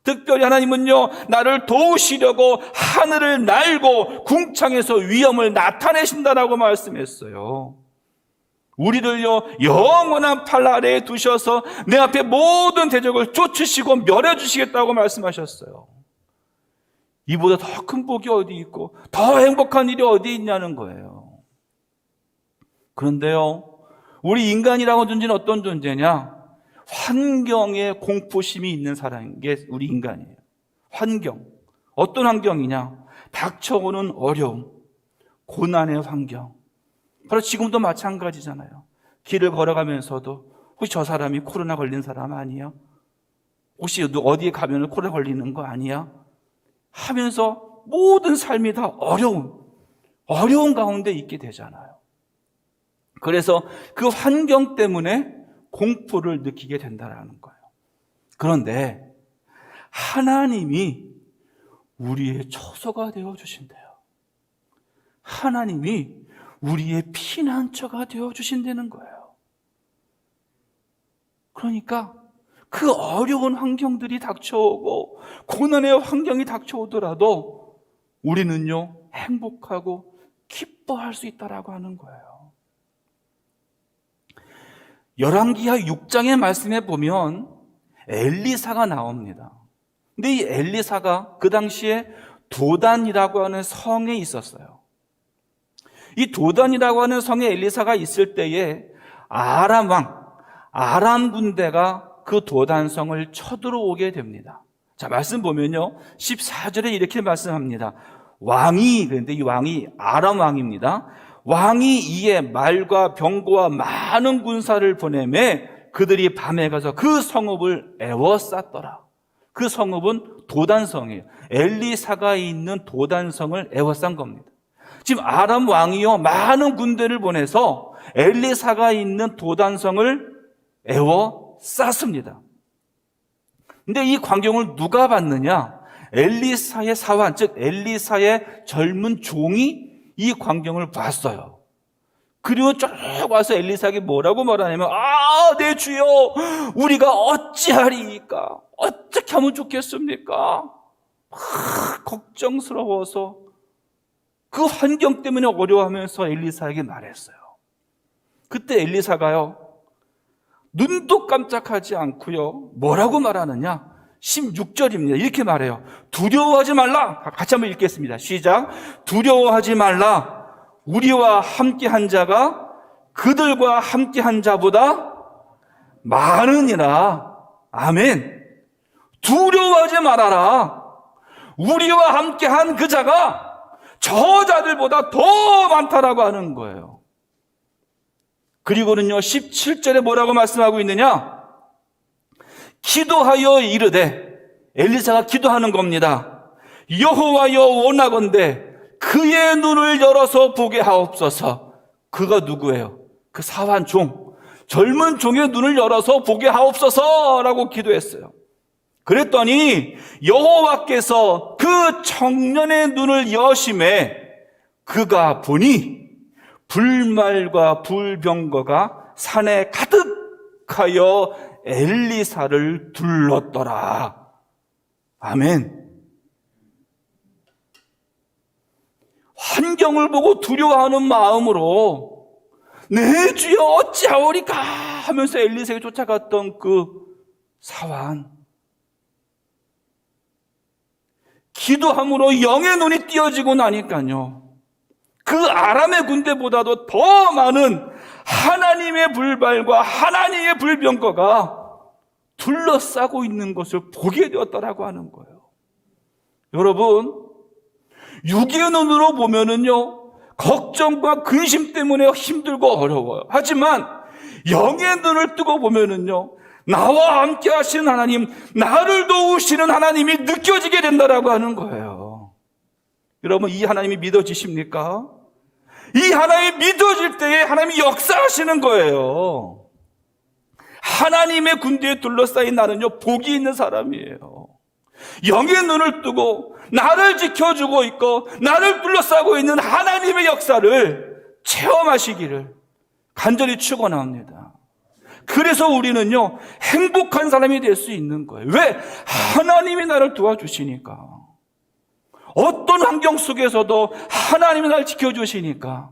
특별히 하나님은요 나를 도우시려고 하늘을 날고 궁창에서 위엄을 나타내신다라고 말씀했어요. 우리를요 영원한 팔 아래에 두셔서 내 앞에 모든 대적을 쫓으시고 멸해주시겠다고 말씀하셨어요. 이보다 더 큰 복이 어디 있고 더 행복한 일이 어디 있냐는 거예요. 그런데요 우리 인간이라고 존재는 어떤 존재냐? 환경에 공포심이 있는 사람인 게 우리 인간이에요. 환경. 어떤 환경이냐? 닥쳐오는 어려움, 고난의 환경. 바로 지금도 마찬가지잖아요. 길을 걸어가면서도 혹시 저 사람이 코로나 걸린 사람 아니야? 혹시 어디에 가면 코로나 걸리는 거 아니야? 하면서 모든 삶이 다 어려운 가운데 있게 되잖아요. 그래서 그 환경 때문에 공포를 느끼게 된다는 거예요. 그런데 하나님이 우리의 처소가 되어주신대요. 하나님이 우리의 피난처가 되어주신다는 거예요. 그러니까 그 어려운 환경들이 닥쳐오고 고난의 환경이 닥쳐오더라도 우리는요 행복하고 기뻐할 수 있다라고 하는 거예요. 열왕기하 6장의 말씀에 보면 엘리사가 나옵니다. 근데 이 엘리사가 그 당시에 도단이라고 하는 성에 있었어요. 이 도단이라고 하는 성에 엘리사가 있을 때에 아람 왕, 아람 군대가 그 도단성을 쳐들어오게 됩니다. 자, 말씀 보면요 14절에 이렇게 말씀합니다. 왕이, 그런데 이 왕이 아람 왕입니다. 왕이 이에 말과 병거와 많은 군사를 보내매 그들이 밤에 가서 그 성읍을 에워쌌더라. 그 성읍은 도단성이에요. 엘리사가 있는 도단성을 에워싼 겁니다. 지금 아람 왕이요 많은 군대를 보내서 엘리사가 있는 도단성을 에워쌌습니다. 근데 이 광경을 누가 봤느냐? 엘리사의 사환, 즉 엘리사의 젊은 종이 이 광경을 봤어요. 그리고 쭉 와서 엘리사에게 뭐라고 말하냐면 내 주여, 우리가 어찌하리이까? 어떻게 하면 좋겠습니까? 걱정스러워서 그 환경 때문에 어려워하면서 엘리사에게 말했어요. 그때 엘리사가요 눈도 깜짝하지 않고요 뭐라고 말하느냐? 16절입니다. 이렇게 말해요. 두려워하지 말라. 같이 한번 읽겠습니다. 시작. 두려워하지 말라. 우리와 함께한 자가 그들과 함께한 자보다 많으니라. 아멘. 두려워하지 말아라. 우리와 함께한 그 자가 저 자들보다 더 많다라고 하는 거예요. 그리고는요 17절에 뭐라고 말씀하고 있느냐? 기도하여 이르되, 엘리사가 기도하는 겁니다. 여호와여 원하건대 그의 눈을 열어서 보게 하옵소서. 그가 누구예요? 그 사환 종, 젊은 종의 눈을 열어서 보게 하옵소서라고 기도했어요. 그랬더니 여호와께서 그 청년의 눈을 여심해 그가 보니 불말과 불병거가 산에 가득하여 엘리사를 둘렀더라. 아멘. 환경을 보고 두려워하는 마음으로 내 주여 어찌하오리까 하면서 엘리사에게 쫓아갔던 그 사환, 기도함으로 영의 눈이 띄어지고 나니까요 그 아람의 군대보다도 더 많은 하나님의 불발과 하나님의 불병거가 둘러싸고 있는 것을 보게 되었다라고 하는 거예요. 여러분, 육의 눈으로 보면은요 걱정과 근심 때문에 힘들고 어려워요. 하지만 영의 눈을 뜨고 보면은요 나와 함께 하시는 하나님, 나를 도우시는 하나님이 느껴지게 된다라고 하는 거예요. 여러분, 이 하나님이 믿어지십니까? 이 하나님이 믿어질 때에 하나님이 역사하시는 거예요. 하나님의 군대에 둘러싸인 나는요 복이 있는 사람이에요. 영의 눈을 뜨고 나를 지켜주고 있고 나를 둘러싸고 있는 하나님의 역사를 체험하시기를 간절히 축원합니다. 그래서 우리는요 행복한 사람이 될 수 있는 거예요. 왜? 하나님이 나를 도와주시니까. 어떤 환경 속에서도 하나님이 나를 지켜주시니까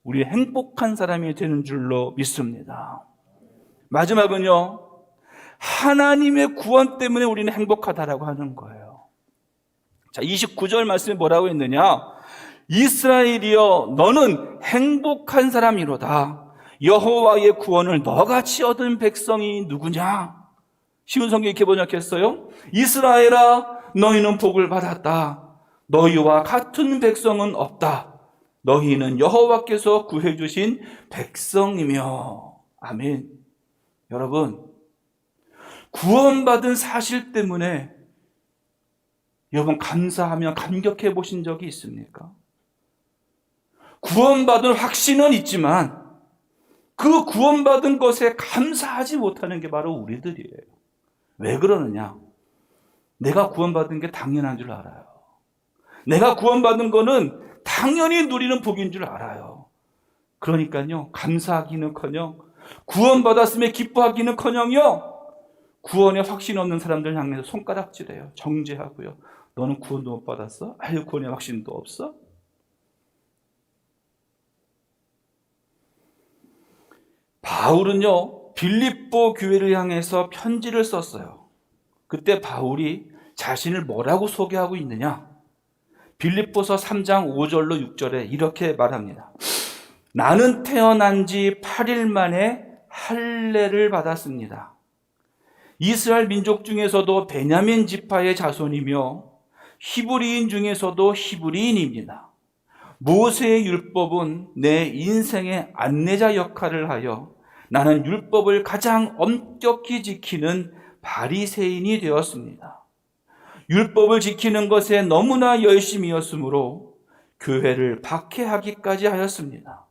우리 행복한 사람이 되는 줄로 믿습니다. 마지막은요 하나님의 구원 때문에 우리는 행복하다라고 하는 거예요. 자, 29절 말씀에 뭐라고 했느냐? 이스라엘이여 너는 행복한 사람이로다. 여호와의 구원을 너같이 얻은 백성이 누구냐? 쉬운 성경 이렇게 번역했어요. 이스라엘아 너희는 복을 받았다. 너희와 같은 백성은 없다. 너희는 여호와께서 구해주신 백성이며. 아멘. 여러분, 구원받은 사실 때문에 여러분 감사하며 감격해 보신 적이 있습니까? 구원받은 확신은 있지만 그 구원받은 것에 감사하지 못하는 게 바로 우리들이에요. 왜 그러느냐? 내가 구원받은 게 당연한 줄 알아요. 내가 구원받은 거는 당연히 누리는 복인 줄 알아요. 그러니까요 감사하기는커녕 구원받았음에 기뻐하기는커녕요 구원에 확신 없는 사람들 향해서 손가락질해요. 정죄하고요. 너는 구원도 못 받았어? 아유, 구원에 확신도 없어? 바울은요, 빌립보 교회를 향해서 편지를 썼어요. 그때 바울이 자신을 뭐라고 소개하고 있느냐? 빌립보서 3장 5절로 6절에 이렇게 말합니다. 나는 태어난 지 8일 만에 할례를 받았습니다. 이스라엘 민족 중에서도 베냐민 지파의 자손이며 히브리인 중에서도 히브리인입니다. 모세의 율법은 내 인생의 안내자 역할을 하여 나는 율법을 가장 엄격히 지키는 바리새인이 되었습니다. 율법을 지키는 것에 너무나 열심이었으므로 교회를 박해하기까지 하였습니다.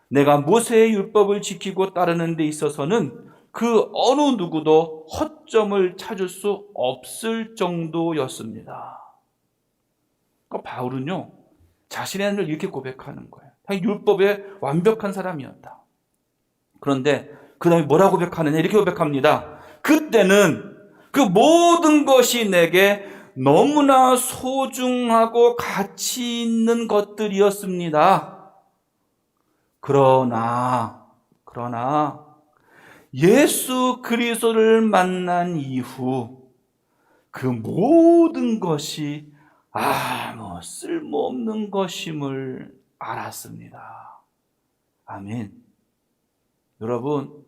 내가 모세의 율법을 지키고 따르는 데 있어서는 그 어느 누구도 허점을 찾을 수 없을 정도였습니다. 그러니까 바울은요, 자신의 일을 이렇게 고백하는 거예요. 율법에 완벽한 사람이었다. 그런데 그 다음에 뭐라고 고백하느냐? 이렇게 고백합니다. 그때는 그 모든 것이 내게 너무나 소중하고 가치 있는 것들이었습니다. 그러나 예수 그리스도를 만난 이후 그 모든 것이 아무 쓸모없는 것임을 알았습니다. 아멘. 여러분,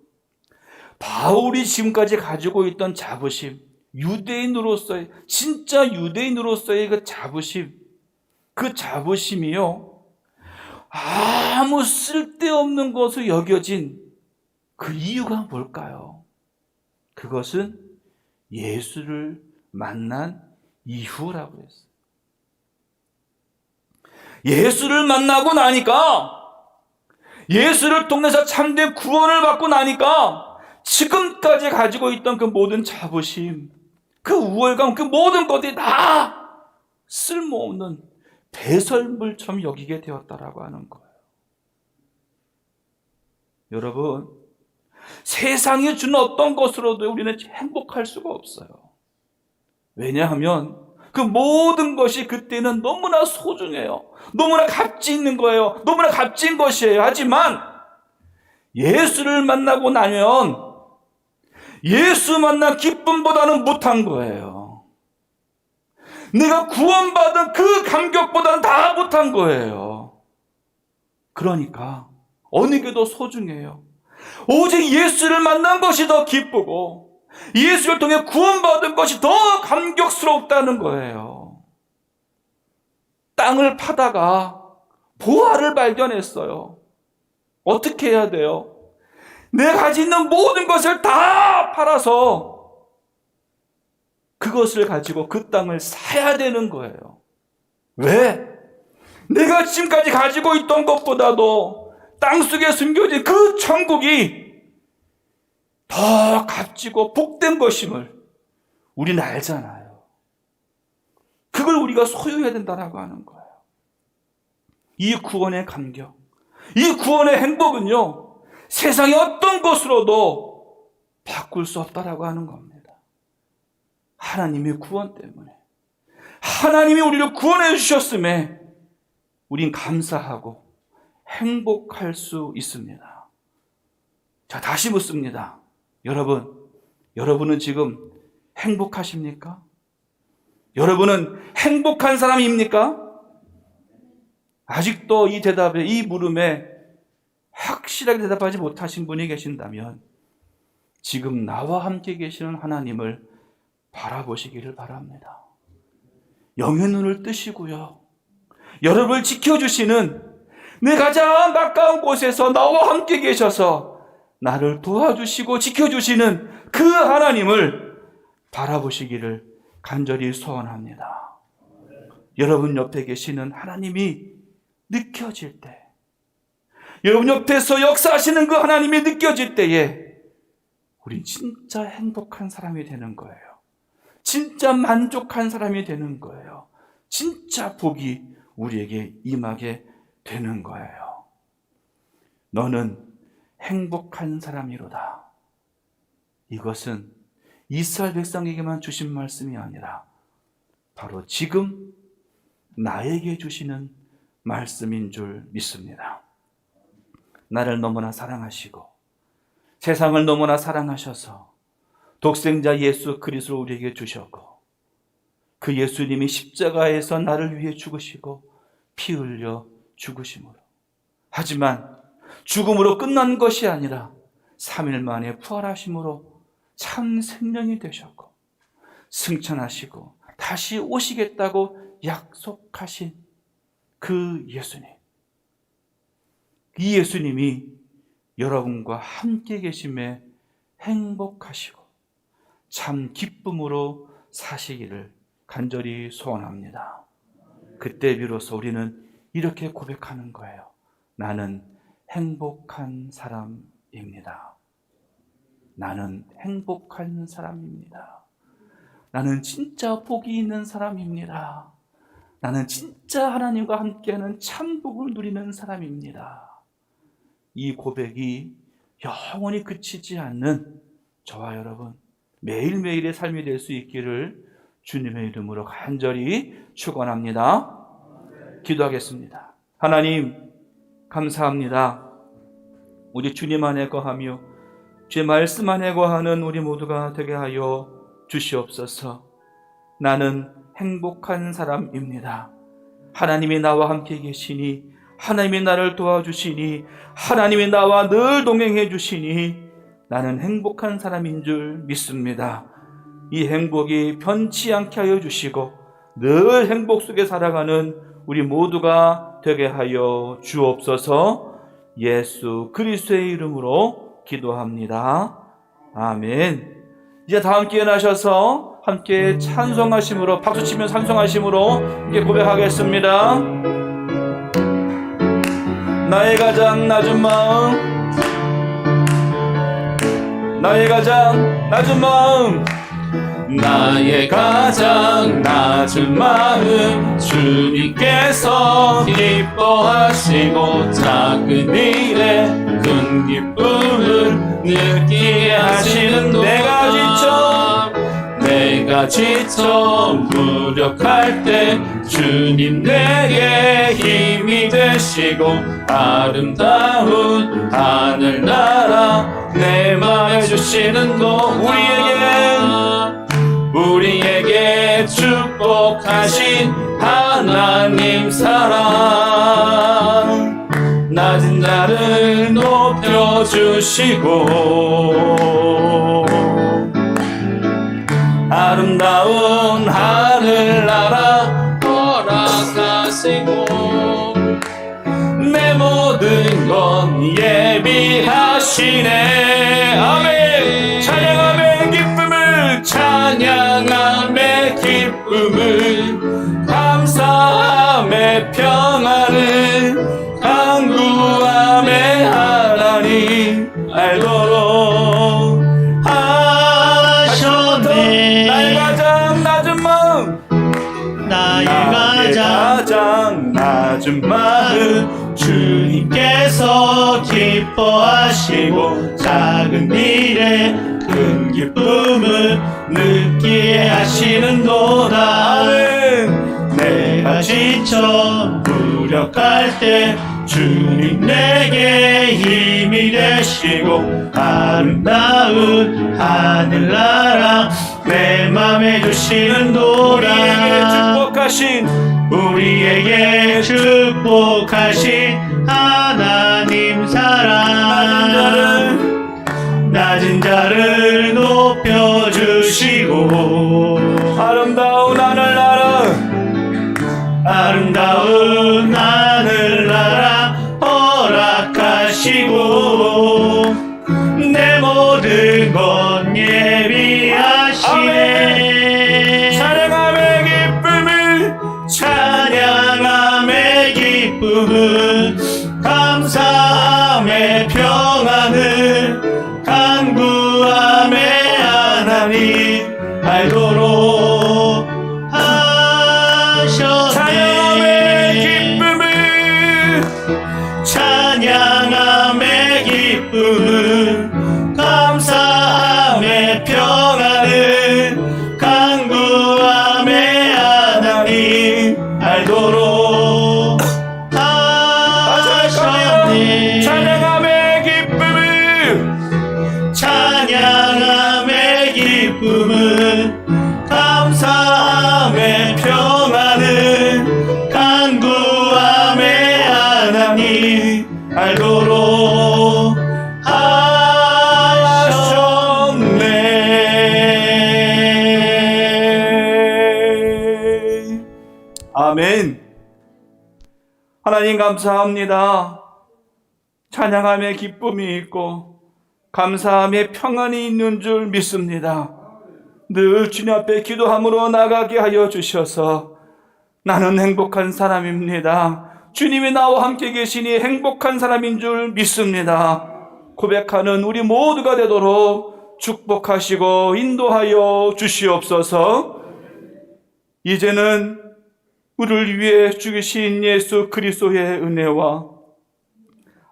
바울이 지금까지 가지고 있던 자부심, 유대인으로서의, 진짜 유대인으로서의 그 자부심, 그 자부심이요, 아무 쓸데없는 것으로 여겨진 그 이유가 뭘까요? 그것은 예수를 만난 이후라고 했어요. 예수를 만나고 나니까, 예수를 통해서 참된 구원을 받고 나니까 지금까지 가지고 있던 그 모든 자부심, 그 우월감, 그 모든 것들이 다 쓸모없는 배설물처럼 여기게 되었다라고 하는 거예요. 여러분, 세상이 주는 어떤 것으로도 우리는 행복할 수가 없어요. 왜냐하면 그 모든 것이 그때는 너무나 소중해요. 너무나 값지 있는 거예요. 너무나 값진 것이에요. 하지만 예수를 만나고 나면 예수 만난 기쁨보다는 못한 거예요. 내가 구원받은 그 감격보다는 다 못한 거예요. 그러니까 어느 게 더 소중해요? 오직 예수를 만난 것이 더 기쁘고 예수를 통해 구원받은 것이 더 감격스럽다는 거예요. 땅을 파다가 보화를 발견했어요. 어떻게 해야 돼요? 내가 가지고 있는 모든 것을 다 팔아서 그것을 가지고 그 땅을 사야 되는 거예요. 왜? 내가 지금까지 가지고 있던 것보다도 땅속에 숨겨진 그 천국이 더 값지고 복된 것임을 우리는 알잖아요. 그걸 우리가 소유해야 된다고 하는 거예요. 이 구원의 감격, 이 구원의 행복은요, 세상의 어떤 것으로도 바꿀 수 없다라고 하는 겁니다. 하나님의 구원 때문에, 하나님이 우리를 구원해 주셨음에 우린 감사하고 행복할 수 있습니다. 자, 다시 묻습니다. 여러분은 지금 행복하십니까? 여러분은 행복한 사람입니까? 아직도 이 대답에, 이 물음에 확실하게 대답하지 못하신 분이 계신다면 지금 나와 함께 계시는 하나님을 바라보시기를 바랍니다. 영의 눈을 뜨시고요, 여러분을 지켜주시는 내 가장 가까운 곳에서 나와 함께 계셔서 나를 도와주시고 지켜주시는 그 하나님을 바라보시기를 간절히 소원합니다. 여러분 옆에 계시는 하나님이 느껴질 때, 여러분 옆에서 역사하시는 그 하나님이 느껴질 때에 우리 진짜 행복한 사람이 되는 거예요. 진짜 만족한 사람이 되는 거예요. 진짜 복이 우리에게 임하게 되는 거예요. 너는 행복한 사람이로다. 이것은 이스라엘 백성에게만 주신 말씀이 아니라 바로 지금 나에게 주시는 말씀인 줄 믿습니다. 나를 너무나 사랑하시고 세상을 너무나 사랑하셔서 독생자 예수 그리스도를 우리에게 주셨고, 그 예수님이 십자가에서 나를 위해 죽으시고 피 흘려 죽으심으로, 하지만 죽음으로 끝난 것이 아니라 3일 만에 부활하심으로 참 생명이 되셨고 승천하시고 다시 오시겠다고 약속하신 그 예수님, 이 예수님이 여러분과 함께 계심에 행복하시고 참 기쁨으로 사시기를 간절히 소원합니다. 그때 비로소 우리는 이렇게 고백하는 거예요. 나는 행복한 사람입니다. 나는 행복한 사람입니다. 나는 진짜 복이 있는 사람입니다. 나는 진짜 하나님과 함께하는 참 복을 누리는 사람입니다. 이 고백이 영원히 그치지 않는 저와 여러분 매일매일의 삶이 될 수 있기를 주님의 이름으로 간절히 축원합니다. 기도하겠습니다. 하나님 감사합니다. 우리 주님 안에 거하며 주의 말씀 안에 거하는 우리 모두가 되게 하여 주시옵소서. 나는 행복한 사람입니다. 하나님이 나와 함께 계시니, 하나님이 나를 도와주시니, 하나님이 나와 늘 동행해 주시니 나는 행복한 사람인 줄 믿습니다. 이 행복이 변치 않게 하여 주시고 늘 행복 속에 살아가는 우리 모두가 되게 하여 주옵소서. 예수 그리스도의 이름으로 기도합니다. 아멘. 이제 다 함께 일어나셔서 함께 찬송하심으로, 박수치며 찬송하심으로 함께 고백하겠습니다. 나의 가장 낮은 마음, 나의 가장 낮은 마음, 나의 가장 낮은 마음, 주님께서 기뻐하시고 작은 일에 큰 기쁨을 느끼게 하시는 도다. 내가 지쳐 무력할 때 주님 내게 힘이 되시고 아름다운 하늘나라 내 맘에 주시는 도. 우리에게 축복하신 하나님 사랑, 낮은 자를 높여주시고 아름다운 하늘나라 허락하시고 내 모든 건 예비하시네. 아멘. 찬양함의 기쁨을, 찬양함의 기쁨을, 감사함의 평안을, 간구함의 하나님 알도록 하셨네. 나의 가장 낮은 마음, 나의 가장 낮은 마음, 주님께서 기뻐하시고 작은 일에 큰 기쁨을 느끼게 하시는도다. 내가 지쳐 무력할 때 주님 내게 힘이 되시고 아름다운 하늘나라 내 맘에 주시는도다. 우리에게 축복하신 하나님 사랑, 낮은 자를 높여주시고 아름다운 하늘나라, 아름다운 하늘나라 허락하시고 내 모든 건 예비하시네. 찬양함의 기쁨을, 찬양함의 기쁨을, 감사함의 평안을, 간구함의 하나님 알도록 하셨네. 찬양함의 기쁨을, 감사함의 평안을, 알도록 하셨네. 찬양함의 기쁨을 찬양함의 기쁨은 감사함의 평안은 간구함의 하나님 알도록 하셨네. 아멘. 하나님 감사합니다. 찬양함의 기쁨이 있고 감사함의 평안이 있는 줄 믿습니다. 늘 주님 앞에 기도함으로 나가게 하여 주셔서 나는 행복한 사람입니다. 주님이 나와 함께 계시니 행복한 사람인 줄 믿습니다. 고백하는 우리 모두가 되도록 축복하시고 인도하여 주시옵소서. 이제는 우리를 위해 죽으신 예수 그리스도의 은혜와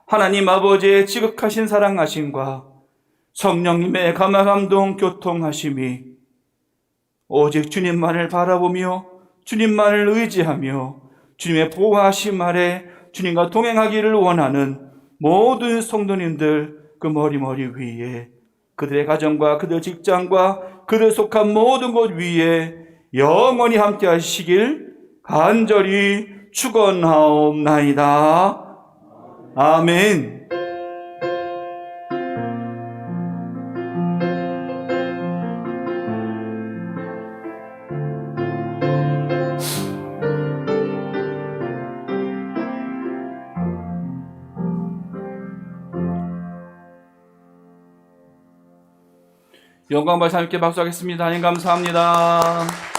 하나님 아버지의 지극하신 사랑하심과 성령님의 감화감동 교통하심이 오직 주님만을 바라보며 주님만을 의지하며 주님의 보호하심 아래 주님과 동행하기를 원하는 모든 성도님들 그 머리머리 위에 그들의 가정과 그들 직장과 그들 속한 모든 곳 위에 영원히 함께 하시길 간절히 축원하옵나이다. 아멘. 영광 발사 함께 박수하겠습니다. 하나님 감사합니다.